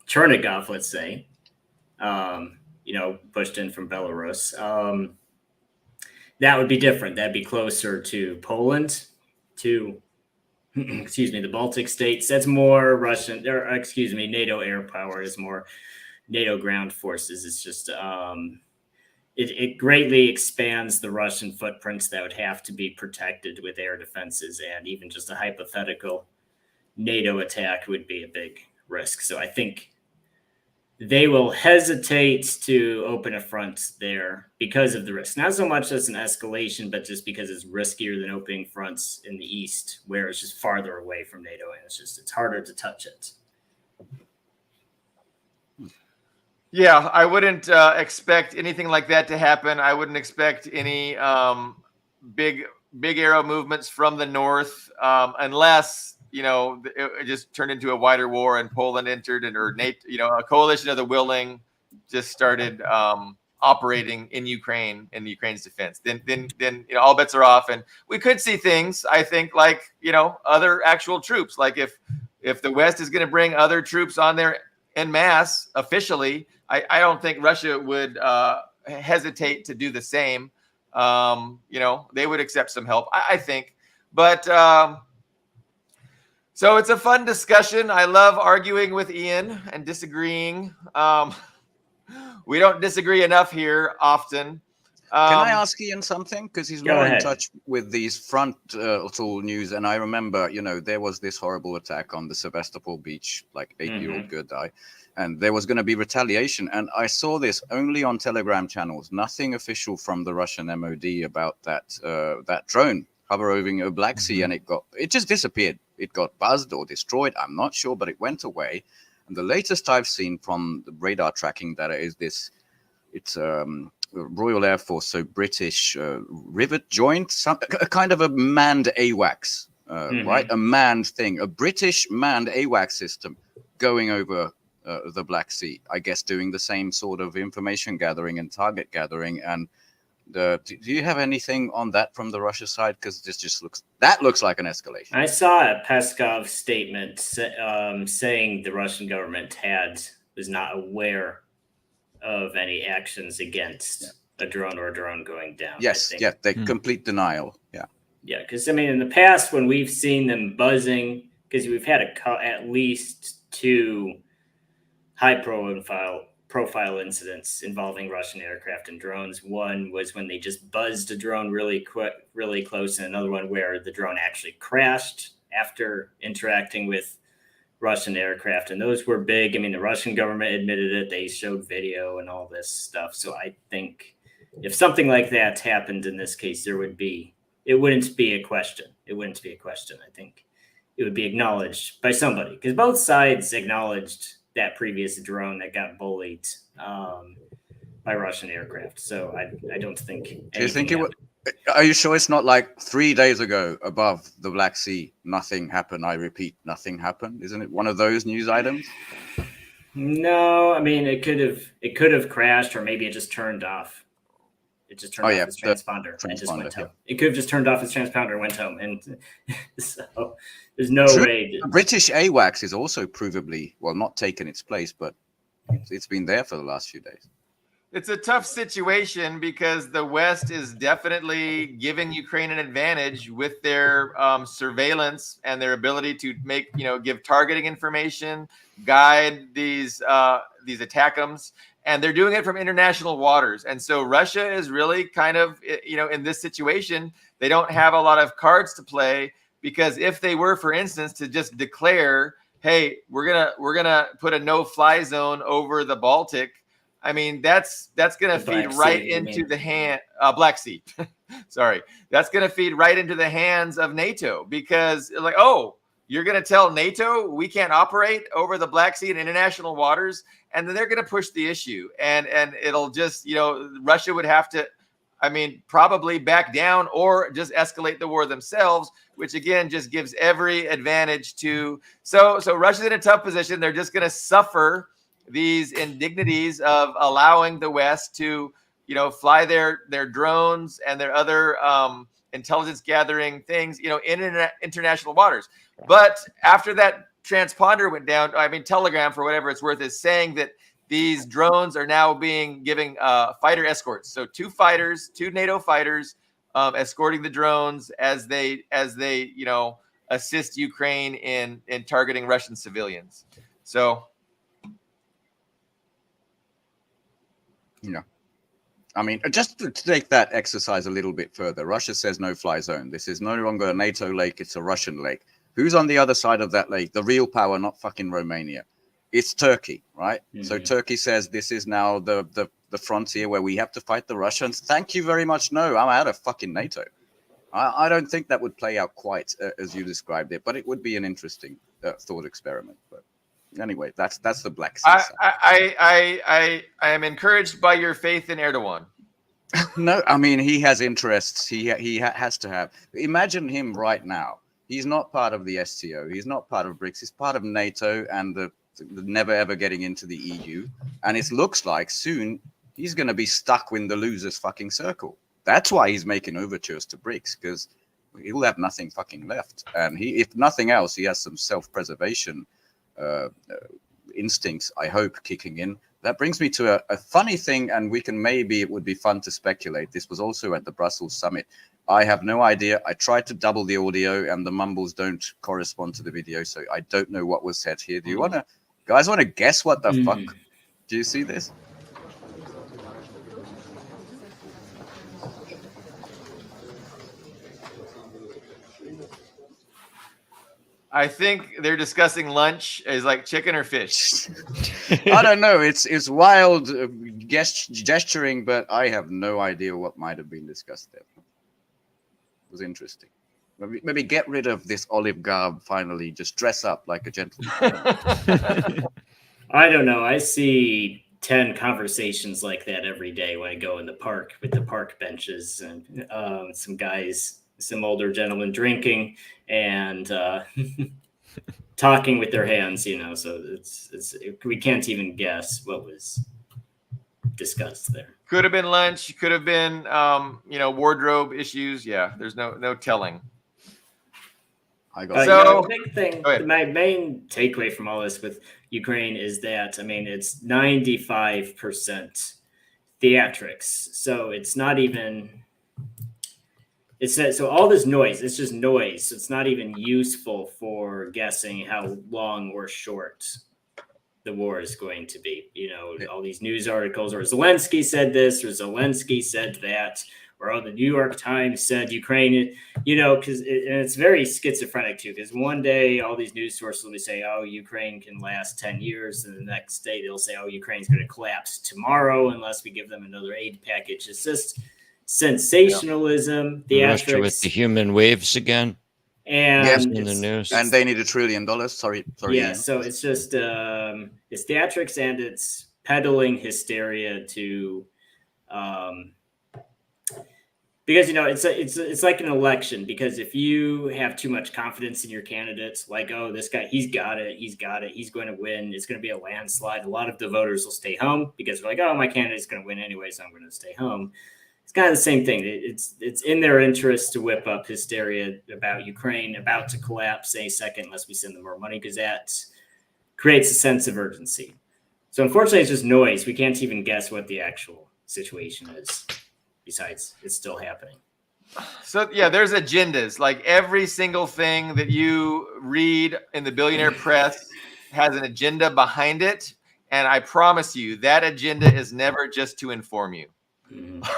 Chernigov, let's say, pushed in from Belarus, that would be different. That'd be closer to Poland, to the Baltic states. That's more Russian, NATO air power is more NATO ground forces. It's just it greatly expands the Russian footprints that would have to be protected with air defenses, and even just a hypothetical NATO attack would be a big risk. So I think they will hesitate to open a front there because of the risk. Not so much as an escalation, but just because it's riskier than opening fronts in the east, where it's just farther away from NATO, and it's harder to touch it. Yeah, I wouldn't expect anything like that to happen. I wouldn't expect any big arrow movements from the north unless it just turned into a wider war and Poland entered, or NATO, a coalition of the willing just started operating in Ukraine, in Ukraine's defense. Then all bets are off, and we could see things. I think like other actual troops. Like if the West is going to bring other troops on there en masse officially, I don't think Russia would hesitate to do the same. They would accept some help, I think, but. So it's a fun discussion. I love arguing with Ian and disagreeing. We don't disagree enough here often. Can I ask Ian something? Because he's Go more ahead. in touch with these frontal news. And I remember, there was this horrible attack on the Sevastopol beach, like 8-year-old girl died. And there was going to be retaliation. And I saw this only on Telegram channels. Nothing official from the Russian MOD about that drone hovering over Black Sea. And it just disappeared. It got buzzed or destroyed. I'm not sure, but it went away. And the latest I've seen from the radar tracking data is this. It's Royal Air Force, so British rivet joint, a kind of a manned AWACS, right? A manned thing, a British manned AWACS system going over the Black Sea, I guess doing the same sort of information gathering and target gathering. And do you have anything on that from the Russia side? Because this just looks like an escalation. I saw a Peskov statement saying the Russian government was not aware of any actions against a drone or a drone going down. Yes, they complete denial. Yeah, because in the past when we've seen them buzzing, because we've had at least 2 high profile incidents involving Russian aircraft and drones. One was when they just buzzed a drone really close, and another one where the drone actually crashed after interacting with Russian aircraft. And those were big. The Russian government admitted it. They showed video and all this stuff. So I think if something like that happened in this case, it wouldn't be a question. I think it would be acknowledged by somebody, because both sides acknowledged that previous drone that got bullied by Russian aircraft. So I don't think. Do you think it would? Are you sure it's not like 3 days ago above the Black Sea? Nothing happened. I repeat, nothing happened. Isn't it one of those news items? No, it could have crashed, or maybe it just turned off. It just turned off its transponder and just went home. It could have just turned off its transponder and went home. And so there's no way. British AWACS is also provably, not taken its place, but it's been there for the last few days. It's a tough situation because the West is definitely giving Ukraine an advantage with their surveillance and their ability to give targeting information, guide these ATACMs, and they're doing it from international waters. And so Russia is really kind of, in this situation, they don't have a lot of cards to play, because if they were, for instance, to just declare, hey, we're gonna put a no-fly zone over the Baltic, that's going to feed right into the hand, Black Sea. Sorry. That's going to feed right into the hands of NATO, because you're going to tell NATO we can't operate over the Black Sea and international waters, and then they're going to push the issue, and it'll just, Russia would have to, probably back down or just escalate the war themselves, which again just gives every advantage to. So Russia's in a tough position. They're just going to suffer these indignities of allowing the West to, fly their drones and their other intelligence gathering things, in international waters. But after that transponder went down, Telegram, for whatever it's worth, is saying that these drones are now giving fighter escorts. So two NATO fighters, escorting the drones as they assist Ukraine in targeting Russian civilians. So, just to take that exercise a little bit further, Russia says no-fly zone. This is no longer a NATO lake; it's a Russian lake. Who's on the other side of that lake? The real power, not fucking Romania. It's Turkey, right? Mm-hmm. So Turkey says this is now the frontier where we have to fight the Russians. Thank you very much. No, I'm out of fucking NATO. I don't think that would play out quite as you described it, but it would be an interesting thought experiment. But anyway, that's the Black Sea. I am encouraged by your faith in Erdogan. No, he has interests. He has to have. Imagine him right now. He's not part of the SCO. He's not part of BRICS. He's part of NATO and the never ever getting into the EU. And it looks like soon he's going to be stuck in the loser's fucking circle. That's why he's making overtures to BRICS, because he'll have nothing fucking left. And if nothing else, he has some self-preservation instincts, I hope, kicking in. That brings me to a funny thing, and it would be fun to speculate. This was also at the Brussels summit. I have no idea. I tried to double the audio, and the mumbles don't correspond to the video, so I don't know what was said here. Do you guys want to guess what the fuck? Do you see this? I think they're discussing lunch is like chicken or fish. I don't know. It's wild gesturing, but I have no idea what might have been discussed there. It was interesting. Maybe get rid of this olive garb finally. Just dress up like a gentleman. I don't know. I see 10 conversations like that every day when I go in the park with the park benches and some older gentlemen drinking and talking with their hands, so we can't even guess what was discussed there. Could have been lunch, could have been wardrobe issues. Yeah, there's no telling. The big thing, my main takeaway from all this with Ukraine is that it's 95% theatrics. So it's not even so all this noise, it's just noise. So it's not even useful for guessing how long or short the war is going to be. All these news articles, or Zelensky said this, or Zelensky said that, or the New York Times said Ukraine, because it's very schizophrenic too, because one day all these news sources will say, oh, Ukraine can last 10 years. And the next day they'll say, oh, Ukraine's going to collapse tomorrow unless we give them another aid package. It's just sensationalism, theatrics. Russia with the human waves again. And yes, in the news. And they need $1 trillion. Sorry. Yeah, so it's just it's theatrics, and it's peddling hysteria to because it's like an election, because if you have too much confidence in your candidates, like, oh, this guy, he's got it, he's going to win, it's going to be a landslide, a lot of the voters will stay home because they're like, oh, my candidate's going to win anyway, so I'm going to stay home. It's kind of the same thing. It's in their interest to whip up hysteria about Ukraine about to collapse any second unless we send them more money, because that creates a sense of urgency. So unfortunately, it's just noise. We can't even guess what the actual situation is. Besides, it's still happening. So yeah, there's agendas. Like every single thing that you read in the billionaire press has an agenda behind it. And I promise you that agenda is never just to inform you.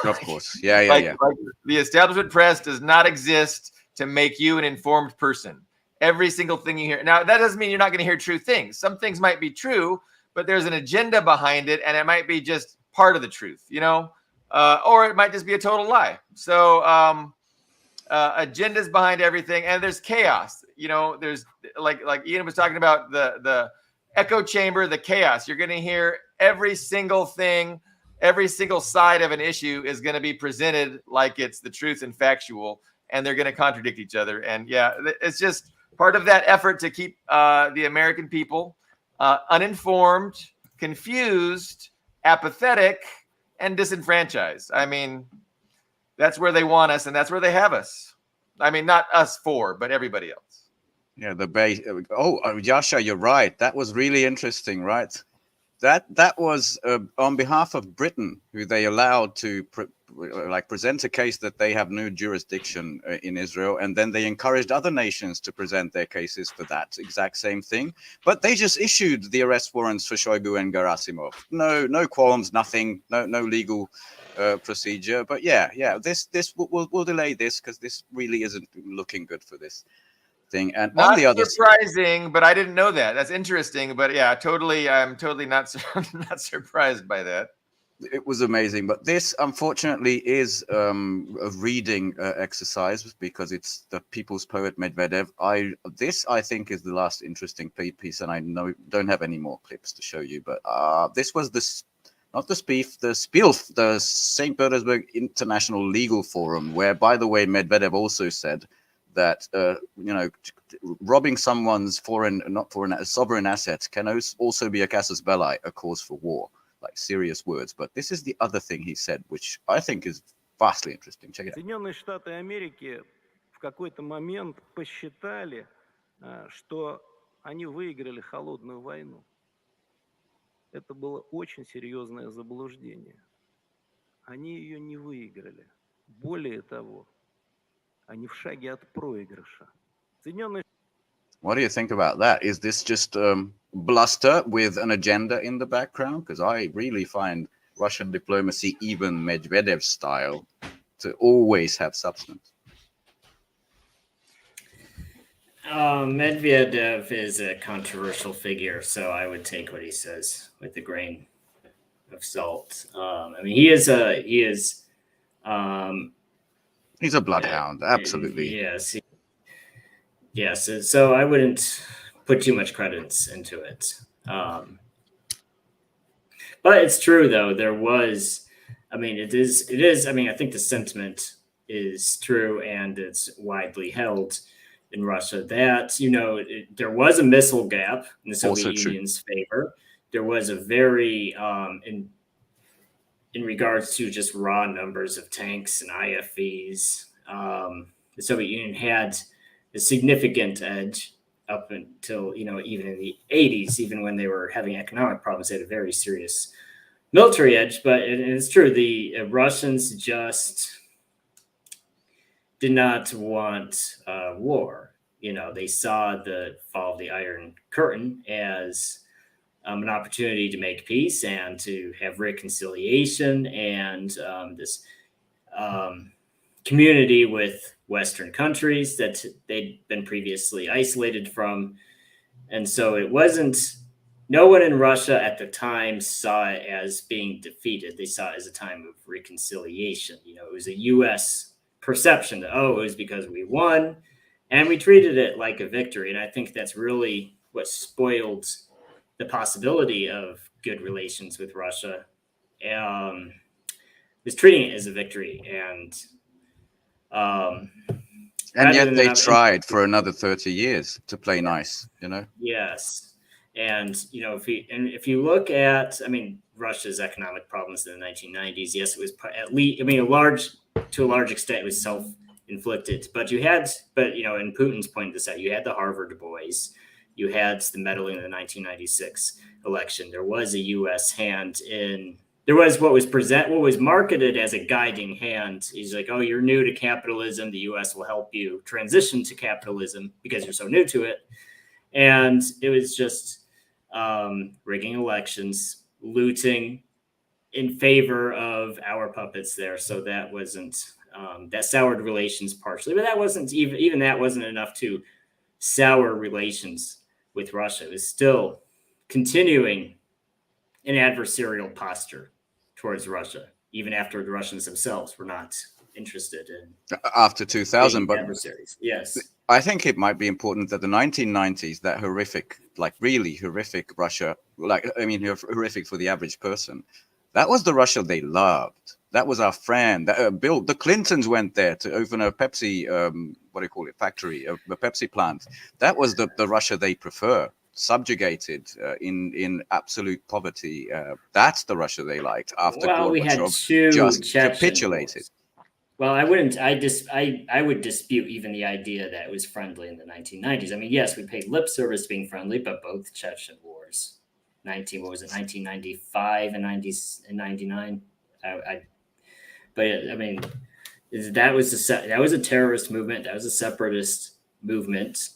Of course. Yeah. Like the establishment press does not exist to make you an informed person. Every single thing you hear. Now, that doesn't mean you're not going to hear true things. Some things might be true, but there's an agenda behind it, and it might be just part of the truth, or it might just be a total lie. So agendas behind everything, and there's chaos. You know, there's like Ian was talking about the echo chamber, the chaos. You're going to hear every single thing, every single side of an issue is going to be presented like it's the truth and factual, and they're going to contradict each other. And yeah, it's just part of that effort to keep the American people uninformed, confused, apathetic, and disenfranchised. I mean, that's where they want us, and that's where they have us. I mean, not us four, but everybody else. Yeah, the base. Oh, Yasha, you're right. That was really interesting, right? That was on behalf of Britain, who they allowed to present a case that they have no jurisdiction in Israel, and then they encouraged other nations to present their cases for that exact same thing. But they just issued the arrest warrants for Shoigu and Gerasimov. No qualms, nothing, no legal procedure. But yeah, this we'll delay this because this really isn't looking good for this thing. And not on the other surprising, but I didn't know that. That's interesting. But yeah, I'm totally not surprised by that. It was amazing, but this unfortunately is a reading exercise because it's the people's poet Medvedev. I think is the last interesting piece, and I don't have any more clips to show you. But this was not the SPIEF, the SPILF, the St. Petersburg International Legal Forum, where, by the way, Medvedev also said that robbing someone's sovereign assets can also be a casus belli, a cause for war, like serious words. But this is the other thing he said, which I think is vastly interesting. Check it out. Соединенные Штаты Америки в какой-то момент посчитали, что они выиграли холодную войну. Это было очень серьезное заблуждение. Они ее не выиграли. Более того, они в шаге от проигрыша. What do you think about that? Is this just bluster with an agenda in the background? Because I really find Russian diplomacy, even Medvedev style, to always have substance. Medvedev is a controversial figure, so I would take what he says with a grain of salt. I mean, he's a bloodhound, absolutely. Yes. So I wouldn't put too much credence into it. But it's true, though. There was, I mean, it is. I mean, I think the sentiment is true, and it's widely held in Russia that, there was a missile gap in the Soviet Union's favor. There was a very, in regards to just raw numbers of tanks and IFVs, the Soviet Union had a significant edge up until, even in the 80s, even when they were having economic problems, they had a very serious military edge. But it's true, the Russians just did not want war. They saw the fall of the Iron Curtain as an opportunity to make peace and to have reconciliation and this community with Western countries that they'd been previously isolated from. And so no one in Russia at the time saw it as being defeated. They saw it as a time of reconciliation. It was a U.S. perception that, it was because we won, and we treated it like a victory. And I think that's really what spoiled the possibility of good relations with Russia, was treating it as a victory. And yet they tried for another 30 years to play nice, Yes. And, if you look at, Russia's economic problems in the 1990s, yes, it was at least, to a large extent, it was self-inflicted. But and Putin's pointed this out, you had the Harvard boys, you had the meddling in the 1996 election. There was a U.S. hand in. There was what was marketed as a guiding hand. He's like, you're new to capitalism. The U.S. will help you transition to capitalism because you're so new to it. And it was just rigging elections, looting in favor of our puppets there. So that wasn't, that soured relations partially, but that wasn't even that wasn't enough to sour relations with Russia. It was still continuing an adversarial posture towards Russia, even after the Russians themselves were not interested in after 2000. But adversaries. Yes. I think it might be important that the 1990s, that horrific, like really horrific Russia, like, I mean, horrific for the average person, that was the Russia they loved. That was our friend. Bill, the Clintons went there to open a Pepsi, what do you call it, factory, a Pepsi plant. That was the Russia they prefer, subjugated in absolute poverty. That's the Russia they liked after Well, we had Gorbachev two just Chechen capitulated. wars. Well, I wouldn't. I would dispute even the idea that it was friendly in the 1990s. I mean, yes, we paid lip service to being friendly, but both Chechen wars, 1995 and 99. But I mean, that was a terrorist movement. That was a separatist movement.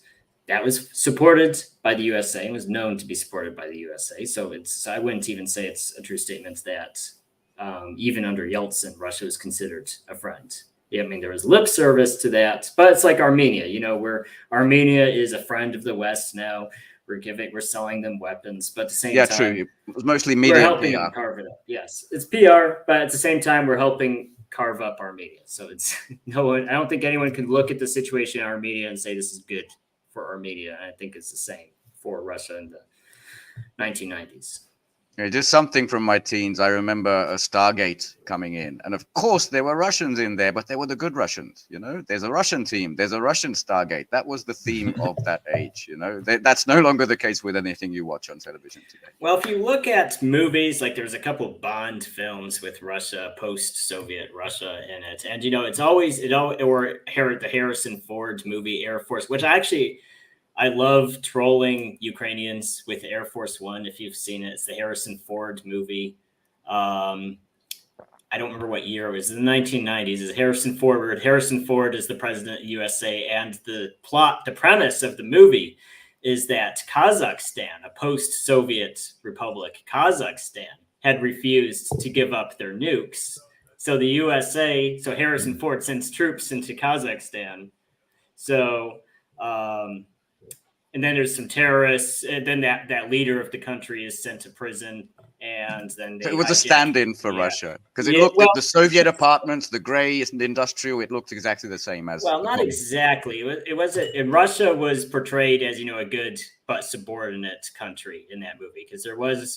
That was supported by the USA and was known to be supported by the USA. So I wouldn't even say it's a true statement that even under Yeltsin, Russia was considered a friend. Yeah, I mean, there was lip service to that, but it's like Armenia, where Armenia is a friend of the West now. We're selling them weapons, but at the same time, true. It was mostly media. We're helping them carve it up. Yes, it's PR, but at the same time, we're helping carve up Armenia. So it's no one. I don't think anyone can look at the situation in Armenia and say this is good for Armenia. I think it's the same for Russia in the 1990s. Yeah, just something from my teens. I remember a Stargate coming in, and of course there were Russians in there, but they were the good Russians. There's a Russian team, there's a Russian Stargate. That was the theme of that age. That's no longer the case with anything you watch on television today. Well, if you look at movies, like there's a couple Bond films with Russia, post-Soviet Russia in it, and it's always or the Harrison Ford movie Air Force, which I love trolling Ukrainians with Air Force One. If you've seen it, it's the Harrison Ford movie. I don't remember what year it was. In the 1990s, it's Harrison Ford. Where Harrison Ford is the president of USA, and the premise of the movie is that Kazakhstan, a post-Soviet republic, Kazakhstan, had refused to give up their nukes. So the USA, so Harrison Ford sends troops into Kazakhstan. So. And then there's some terrorists, and then that leader of the country is sent to prison, and then it was a stand-in for Russia, because it looked at the Soviet apartments, the gray and the industrial. It looked exactly the same as. Well, not exactly. It wasn't. And Russia was portrayed as a good but subordinate country in that movie, because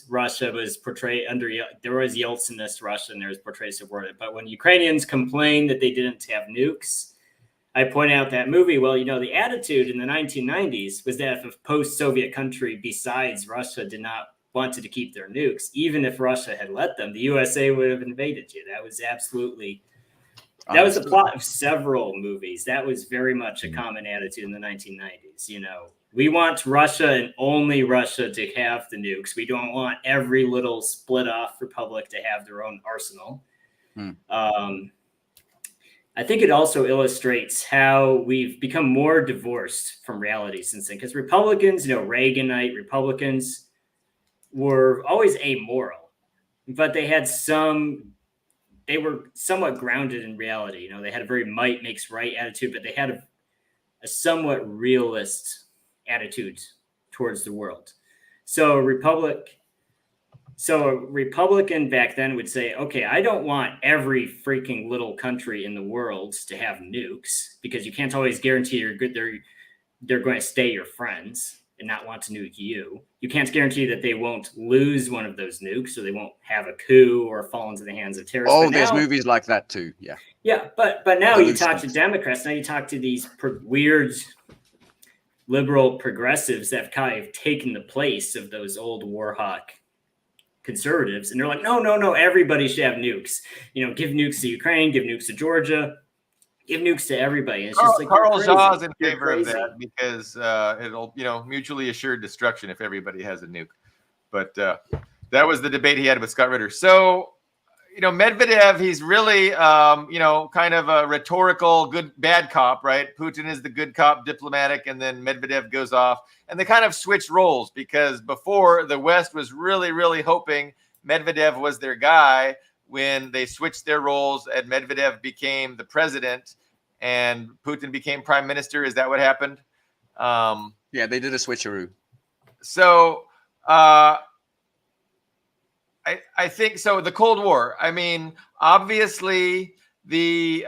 Russia was portrayed there was Yeltsinist Russia, and there was portrayed subordinate. But when Ukrainians complained that they didn't have nukes, I point out that movie. Well, the attitude in the 1990s was that if a post-Soviet country besides Russia did not wanted to keep their nukes, even if Russia had let them, the USA would have invaded you. That was the plot of several movies. That was very much a common attitude in the 1990s. We want Russia and only Russia to have the nukes. We don't want every little split off republic to have their own arsenal. I think it also illustrates how we've become more divorced from reality since then. Because Republicans, Reaganite Republicans were always amoral, but they were somewhat grounded in reality. They had a very might makes right attitude, but they had a somewhat realist attitude towards the world. So a Republican back then would say, okay, I don't want every freaking little country in the world to have nukes, because you can't always guarantee they're going to stay your friends and not want to nuke you. You can't guarantee that they won't lose one of those nukes, or they won't have a coup or fall into the hands of terrorists. Oh, there's movies like that too. Yeah. Yeah, but now you talk to Democrats, now you talk to these weird liberal progressives that have kind of taken the place of those old war hawk conservatives, and they're like, no, everybody should have nukes. Give nukes to Ukraine, give nukes to Georgia, give nukes to everybody. And it's just like Carl Shaw's in favor of that, because it'll mutually assured destruction if everybody has a nuke. But that was the debate he had with Scott Ritter. So Medvedev, he's really kind of a rhetorical good bad cop, right? Putin is the good cop, diplomatic, and then Medvedev goes off. And they kind of switched roles, because before the West was really, really hoping Medvedev was their guy. When they switched their roles and Medvedev became the president and Putin became prime minister. Is that what happened? Yeah, they did a switcheroo. So I think so. The Cold War, I mean, obviously the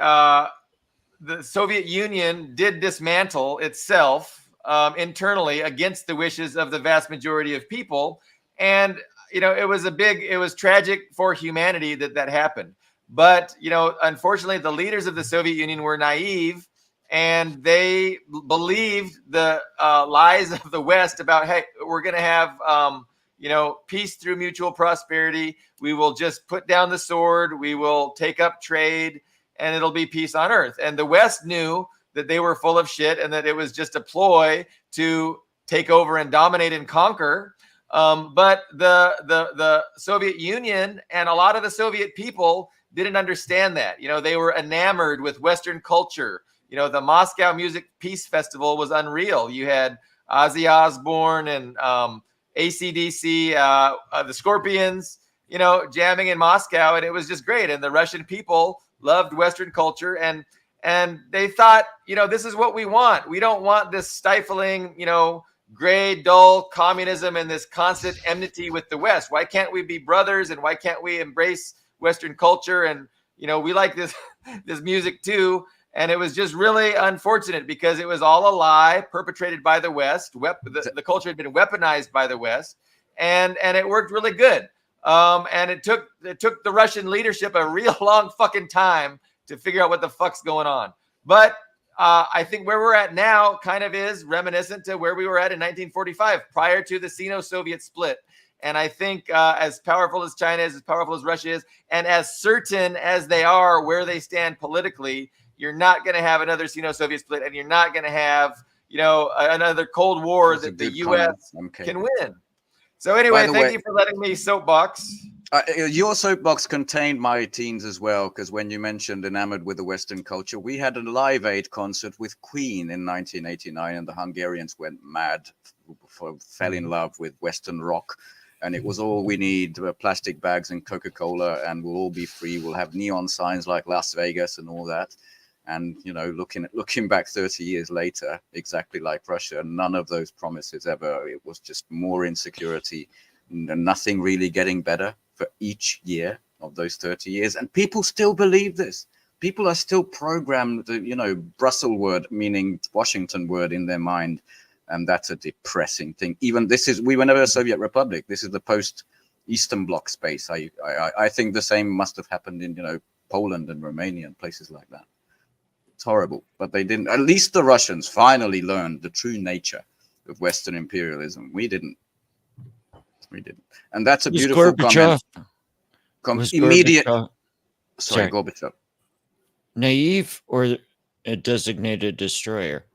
Soviet Union did dismantle itself internally against the wishes of the vast majority of people. And, it was tragic for humanity that happened. But, unfortunately, the leaders of the Soviet Union were naive, and they believed the lies of the West about, hey, we're going to have, peace through mutual prosperity. We will just put down the sword. We will take up trade, and it'll be peace on earth. And the West knew that they were full of shit and that it was just a ploy to take over and dominate and conquer. But the Soviet Union and a lot of the Soviet people didn't understand that. They were enamored with Western culture. The Moscow Music Peace Festival was unreal. You had Ozzy Osbourne and AC/DC, the Scorpions, jamming in Moscow, and it was just great. And the Russian people loved Western culture, and they thought, this is what we want. We don't want this stifling, gray, dull communism and this constant enmity with the West. Why can't we be brothers, and why can't we embrace Western culture? And we like this music too. And it was just really unfortunate because it was all a lie perpetrated by the West. The culture had been weaponized by the West, and it worked really good. And it took the Russian leadership a real long fucking time to figure out what the fuck's going on. But I think where we're at now kind of is reminiscent to where we were at in 1945, prior to the Sino-Soviet split. And I think as powerful as China is, as powerful as Russia is, and as certain as they are where they stand politically, you're not going to have another Sino-Soviet split, and you're not going to have, another Cold War that the U.S. can win. So anyway, thank you for letting me soapbox. Your soapbox contained my teens as well, because when you mentioned enamored with the Western culture, we had a Live Aid concert with Queen in 1989, and the Hungarians went mad, fell in love with Western rock. And it was all we need, plastic bags and Coca-Cola, and we'll all be free. We'll have neon signs like Las Vegas and all that. And, looking back 30 years later, exactly like Russia, none of those promises ever. It was just more insecurity, and nothing really getting better for each year of those 30 years. And people still believe this. People are still programmed, Brussels word, meaning Washington word in their mind. And that's a depressing thing. Even we were never a Soviet republic. This is the post-Eastern Bloc space. I think the same must have happened in, Poland and Romania and places like that. It's horrible, but they didn't. At least the Russians finally learned the true nature of Western imperialism. We didn't. And that's a beautiful comment. Immediate. Sorry, Gorbachev. Naive or a designated destroyer?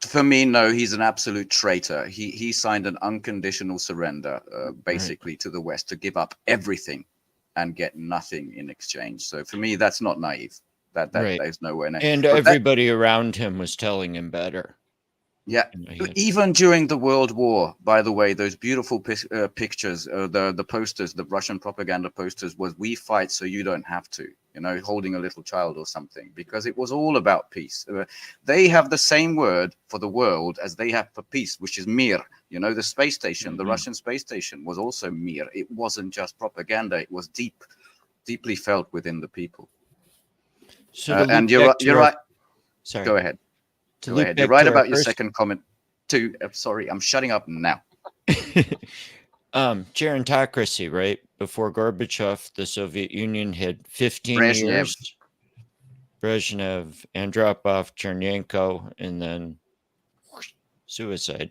For me, no, he's an absolute traitor. He signed an unconditional surrender, basically, to the West to give up everything and get nothing in exchange. So for me, that's not naive. There's no way. And everybody around him was telling him better. Yeah, even during the World War, by the way, those beautiful pictures, the posters, the Russian propaganda posters, was "We fight so you don't have to," holding a little child or something, because it was all about peace. They have the same word for the world as they have for peace, which is mir. The space station, the Russian space station, was also mir. It wasn't just propaganda; it was deeply felt within the people. So and you're right. Sorry. Go ahead. You're right about your second comment too. Sorry, I'm shutting up now. Gerontocracy, right? Before Gorbachev, the Soviet Union had 15 years. Brezhnev, Andropov, Chernenko, and then suicide.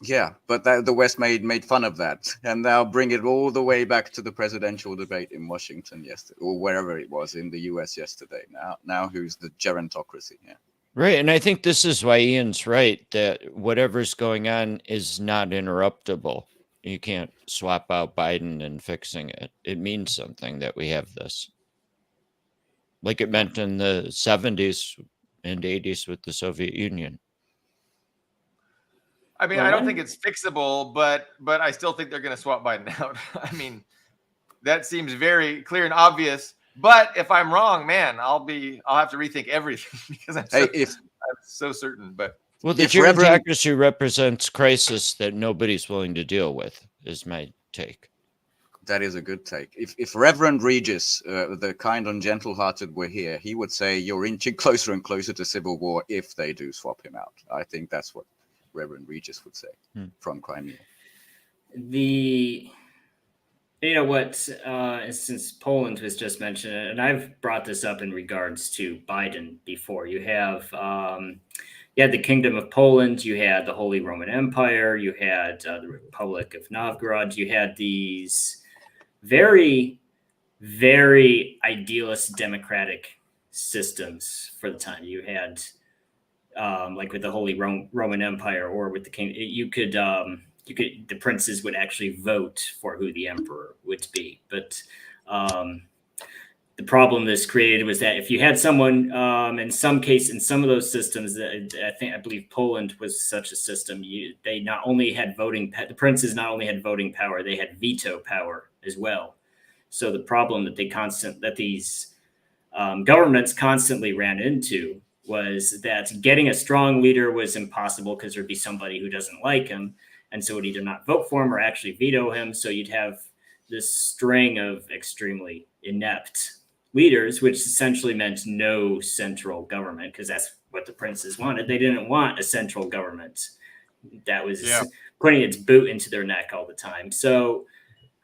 Yeah, but the West made fun of that, and now bring it all the way back to the presidential debate in Washington yesterday, or wherever it was in the U.S. yesterday. Now who's the gerontocracy? Yeah. Right, and I think this is why Ian's right, that whatever's going on is not interruptible. You can't swap out Biden and fixing it. It means something that we have this. Like it meant in the 70s and 80s with the Soviet Union. I mean, I don't think it's fixable, but I still think they're going to swap Biden out. I mean, that seems very clear and obvious. But if I'm wrong, man, I'll have to rethink everything because I'm so certain. But the gerontocracy represents crisis that nobody's willing to deal with, is my take. That is a good take. If Reverend Regis, the kind and gentle-hearted, were here, he would say you're inching closer and closer to civil war if they do swap him out. I think that's what Reverend Regis would say from Crimea. Since Poland was just mentioned, and I've brought this up in regards to Biden before, you had the Kingdom of Poland, you had the Holy Roman Empire, you had the Republic of Novgorod, you had these very, very idealist democratic systems for the time. You had, like with the Holy Roman Empire or with the king, the princes would actually vote for who the emperor would be. But the problem this created was that if you had someone, in some of those systems, I believe Poland was such a system. The princes not only had voting power, they had veto power as well. So the problem that these governments constantly ran into was that getting a strong leader was impossible because there'd be somebody who doesn't like him, and so would either not vote for him or actually veto him. So you'd have this string of extremely inept leaders, which essentially meant no central government, because that's what the princes wanted. They didn't want a central government that was putting its boot into their neck all the time. So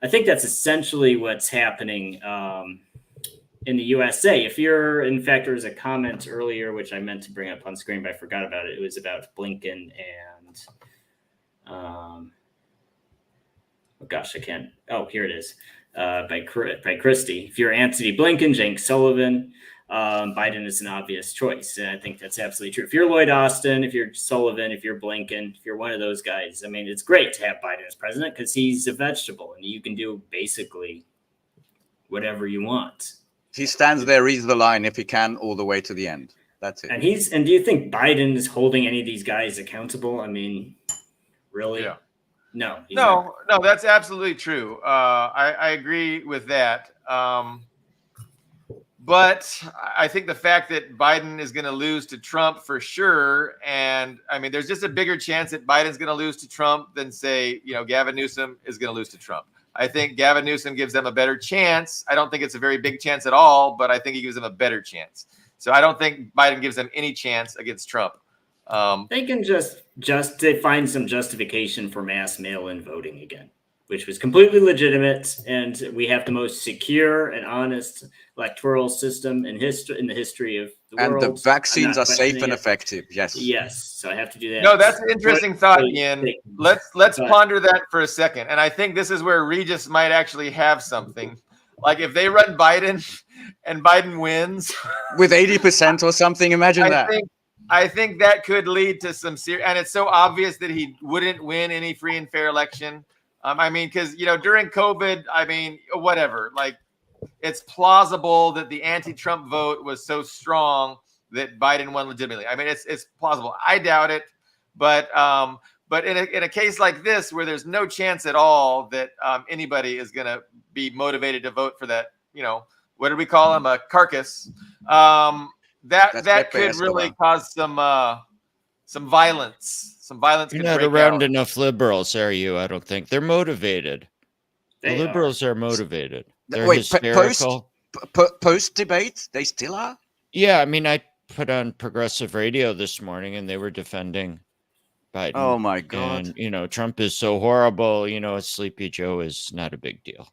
I think that's essentially what's happening in the USA. In fact, there was a comment earlier, which I meant to bring up on screen, but I forgot about it. It was about Blinken and, here it is, by Christie. If you're Anthony Blinken, Jake Sullivan, Biden is an obvious choice. And I think that's absolutely true. If you're Lloyd Austin, if you're Sullivan, if you're Blinken, if you're one of those guys, I mean, it's great to have Biden as president because he's a vegetable and you can do basically whatever you want. He stands there, reads the line if he can, all the way to the end. That's it. And do you think Biden is holding any of these guys accountable? I mean, really? Yeah. No, that's absolutely true. I agree with that. But I think the fact that Biden is going to lose to Trump for sure, and I mean, there's just a bigger chance that Biden's going to lose to Trump than say, Gavin Newsom is going to lose to Trump. I think Gavin Newsom gives them a better chance. I don't think it's a very big chance at all, but I think he gives them a better chance. So I don't think Biden gives them any chance against Trump. They can just find some justification for mass mail-in voting again, which was completely legitimate, and we have the most secure and honest electoral system in the history of the world. And the vaccines are safe and effective. Yes. Yes. So I have to do that. No, that's an interesting thought, Ian. Let's ponder that for a second. And I think this is where Regis might actually have something. Like if they run Biden and Biden wins with 80% or something, imagine that. I think that could lead to some serious, and it's so obvious that he wouldn't win any free and fair election. I mean, because, during COVID, I mean, whatever, like it's plausible that the anti-Trump vote was so strong that Biden won legitimately. I mean, it's plausible. I doubt it. But in a case like this, where there's no chance at all that anybody is going to be motivated to vote for that, what do we call him? A Carcass. That could really cause some violence. Some violence. You're not around enough liberals, are you? I don't think they're motivated. The liberals are motivated. They're hysterical. Post debate, they still are. Yeah, I mean, I put on progressive radio this morning, and they were defending Biden. Oh my God! And Trump is so horrible. A Sleepy Joe is not a big deal.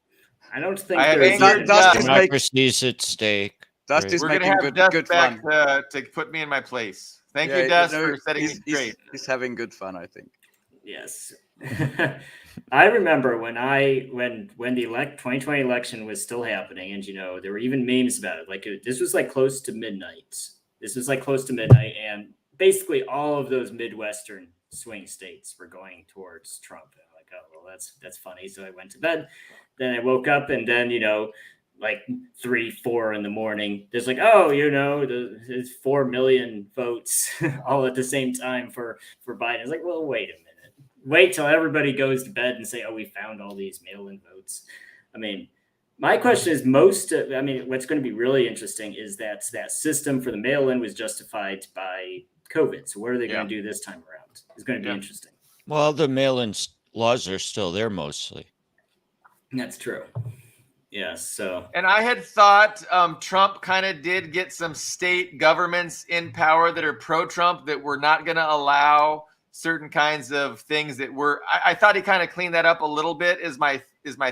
I don't think democracy's at stake. Dusty's We're going to have Dust back to put me in my place. Thank you, Dust, for setting me straight. He's having good fun, I think. Yes. I remember when the 2020 election was still happening, and there were even memes about it. Like this was like close to midnight. And basically all of those Midwestern swing states were going towards Trump. And I'm like, oh well, that's funny. So I went to bed. Then I woke up, and then like 3-4 in the morning, there's like, there's 4 million votes all at the same time for Biden. It's like, well, wait a minute. Wait till everybody goes to bed and say, oh, we found all these mail-in votes. I mean, my question is what's going to be really interesting is that system for the mail-in was justified by COVID. So what are they going to do this time around? It's going to be interesting. Well, the mail-in laws are still there mostly. That's true. Yes. So. And I had thought Trump kind of did get some state governments in power that are pro-Trump that were not going to allow certain kinds of things that were. I thought he kind of cleaned that up a little bit. Is my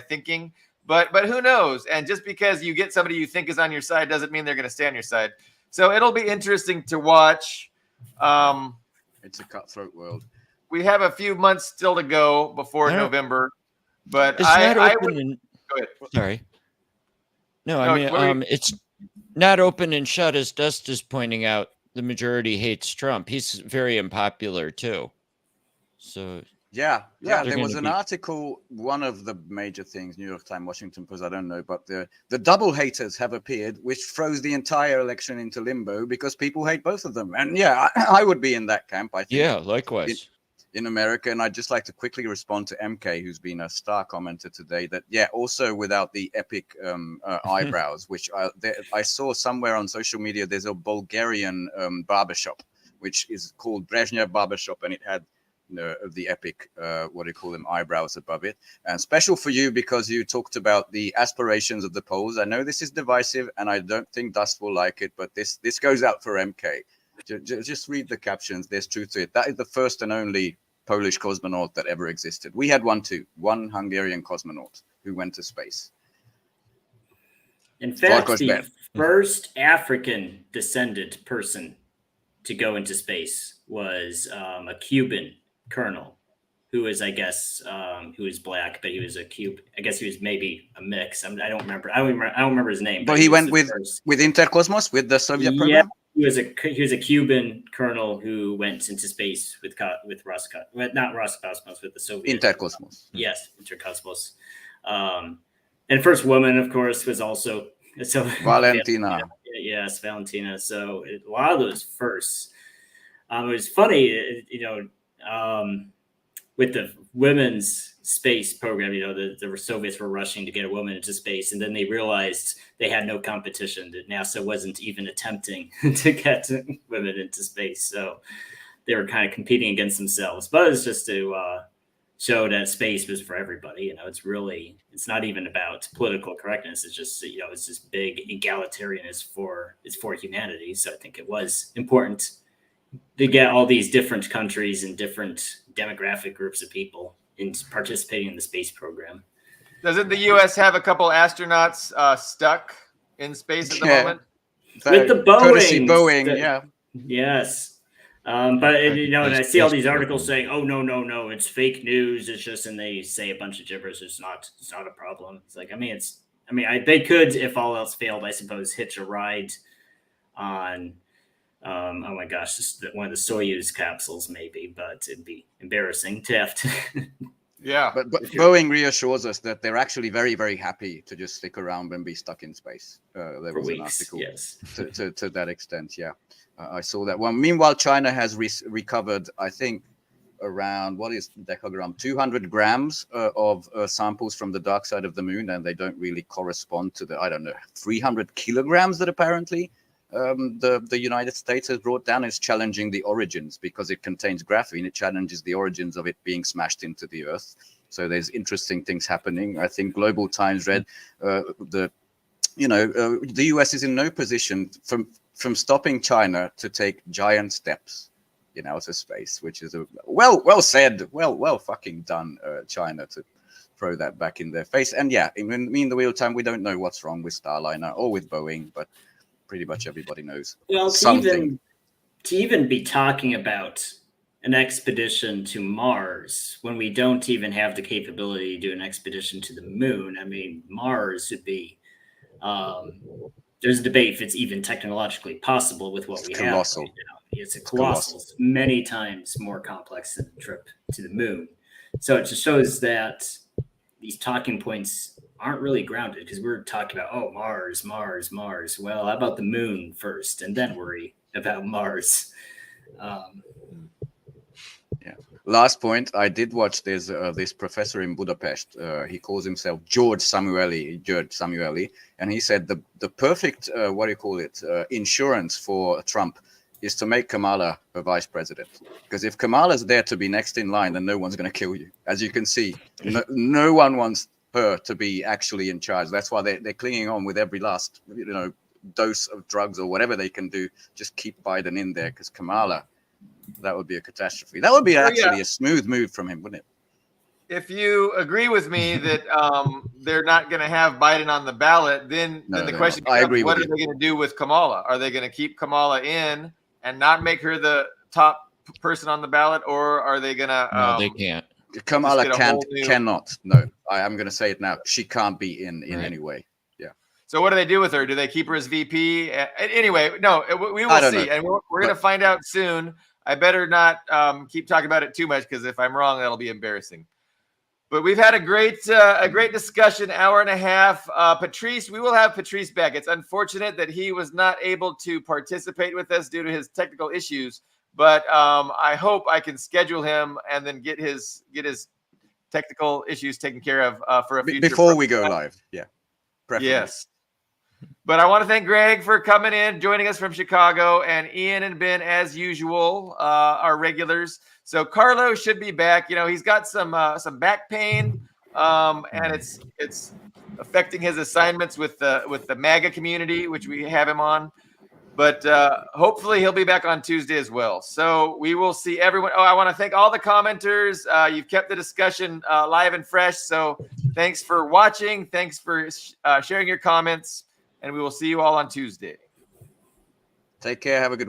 thinking. But who knows? And just because you get somebody you think is on your side doesn't mean they're going to stay on your side. So it'll be interesting to watch. It's a cutthroat world. We have a few months still to go before November, but It's not open. Go ahead. Sorry. No, I mean, it's not open and shut, as Dust is pointing out. The majority hates Trump. He's very unpopular too. So yeah. There was an be... article. One of the major things, New York Times, Washington Post, I don't know, but the double haters have appeared, which throws the entire election into limbo because people hate both of them. And yeah, I would be in that camp. I think. Yeah, likewise. In America, and I'd just like to quickly respond to MK, who's been a star commenter today, that also without the epic eyebrows, which I saw somewhere on social media. There's a Bulgarian barbershop which is called Brezhnev Barbershop, and it had the epic eyebrows above it. And special for you because you talked about the aspirations of the Poles. I know this is divisive, and I don't think Dust will like it, but this goes out for MK. Just read the captions. There's truth to it. That is the first and only Polish cosmonaut that ever existed. We had one too. One Hungarian cosmonaut who went to space. In fact, the first African descended person to go into space was a Cuban colonel who was, I guess, who was black, but he was a Cuban. I guess he was maybe a mix. I don't remember. I don't remember his name. But he went with Intercosmos, with the Soviet program. He was a Cuban colonel who went into space with not Roscosmos, with the Soviet Intercosmos. Yes, Intercosmos. And first woman, of course, was also Valentina. Yes, Valentina. So a lot of those firsts. It was funny, with the women's space program, the Soviets were rushing to get a woman into space, and then they realized they had no competition, that NASA wasn't even attempting to get women into space. So they were kind of competing against themselves. But it's just to show that space was for everybody. It's not even about political correctness. It's just, it's this big egalitarianism it's for humanity. So I think it was important to get all these different countries and different demographic groups of people in participating in the space program. Doesn't the U.S. have a couple astronauts stuck in space at the moment? With the Boeing, yeah. Yes. But and I see all these articles saying, "Oh no, it's fake news. It's just," and they say a bunch of gibberish. It's not a problem. It's like, they could, if all else failed, I suppose, hitch a ride on. Oh my gosh, this is one of the Soyuz capsules, maybe, but it'd be embarrassing to have to. Yeah, but Boeing reassures us that they're actually very, very happy to just stick around and be stuck in space. There was an article to that extent. Yeah, I saw that one. Meanwhile, China has recovered, I think, around 200 grams of samples from the dark side of the moon, and they don't really correspond to the 300 kilograms that apparently the United States has brought down. Is challenging the origins because it contains graphene. It challenges the origins of it being smashed into the earth. So there's interesting things happening. I think Global Times read the US is in no position from stopping China to take giant steps in outer space, which is a well said, well fucking done, China, to throw that back in their face. And yeah, in the real time, we don't know what's wrong with Starliner or with Boeing, but pretty much everybody knows. Well, something. To even be talking about an expedition to Mars when we don't even have the capability to do an expedition to the moon. Mars would be. There's a debate if it's even technologically possible with what we have right now. It's colossal. It's many times more complex than a trip to the moon. So it just shows that these talking points aren't really grounded, because we're talking about, Mars. Well, how about the moon first, and then worry about Mars? Yeah. Last point, I did watch this professor in Budapest. He calls himself George Samueli, and he said the perfect insurance for Trump is to make Kamala a vice president. Because if Kamala's there to be next in line, then no one's going to kill you. As you can see, no one wants her to be actually in charge. That's why they're clinging on with every last, dose of drugs or whatever they can do. Just keep Biden in there, because Kamala, that would be a catastrophe. That would be actually a smooth move from him, wouldn't it? If you agree with me that they're not going to have Biden on the ballot, then the question becomes, what are they going to do with Kamala? Are they going to keep Kamala in and not make her the top person on the ballot, or are they going to? No, they can't. Kamala cannot. No, I'm going to say it now. She can't be in any way. Yeah. So what do they do with her? Do they keep her as VP? Anyway, no, we will see, and we're going to find out soon. I better not keep talking about it too much, because if I'm wrong, that'll be embarrassing. But we've had a great discussion, hour and a half. Patrice, we will have Patrice back. It's unfortunate that he was not able to participate with us due to his technical issues, but I hope I can schedule him and then get his technical issues taken care of for a future before we go live. Yeah, preferably. Yes. But I want to thank Greg for coming in, joining us from Chicago, and Ian and Ben, as usual, our regulars. So Carlo should be back. He's got some back pain, and it's affecting his assignments with the MAGA community, which we have him on. But hopefully he'll be back on Tuesday as well. So we will see everyone. Oh, I want to thank all the commenters. You've kept the discussion live and fresh. So thanks for watching. Thanks for sharing your comments. And we will see you all on Tuesday. Take care. Have a good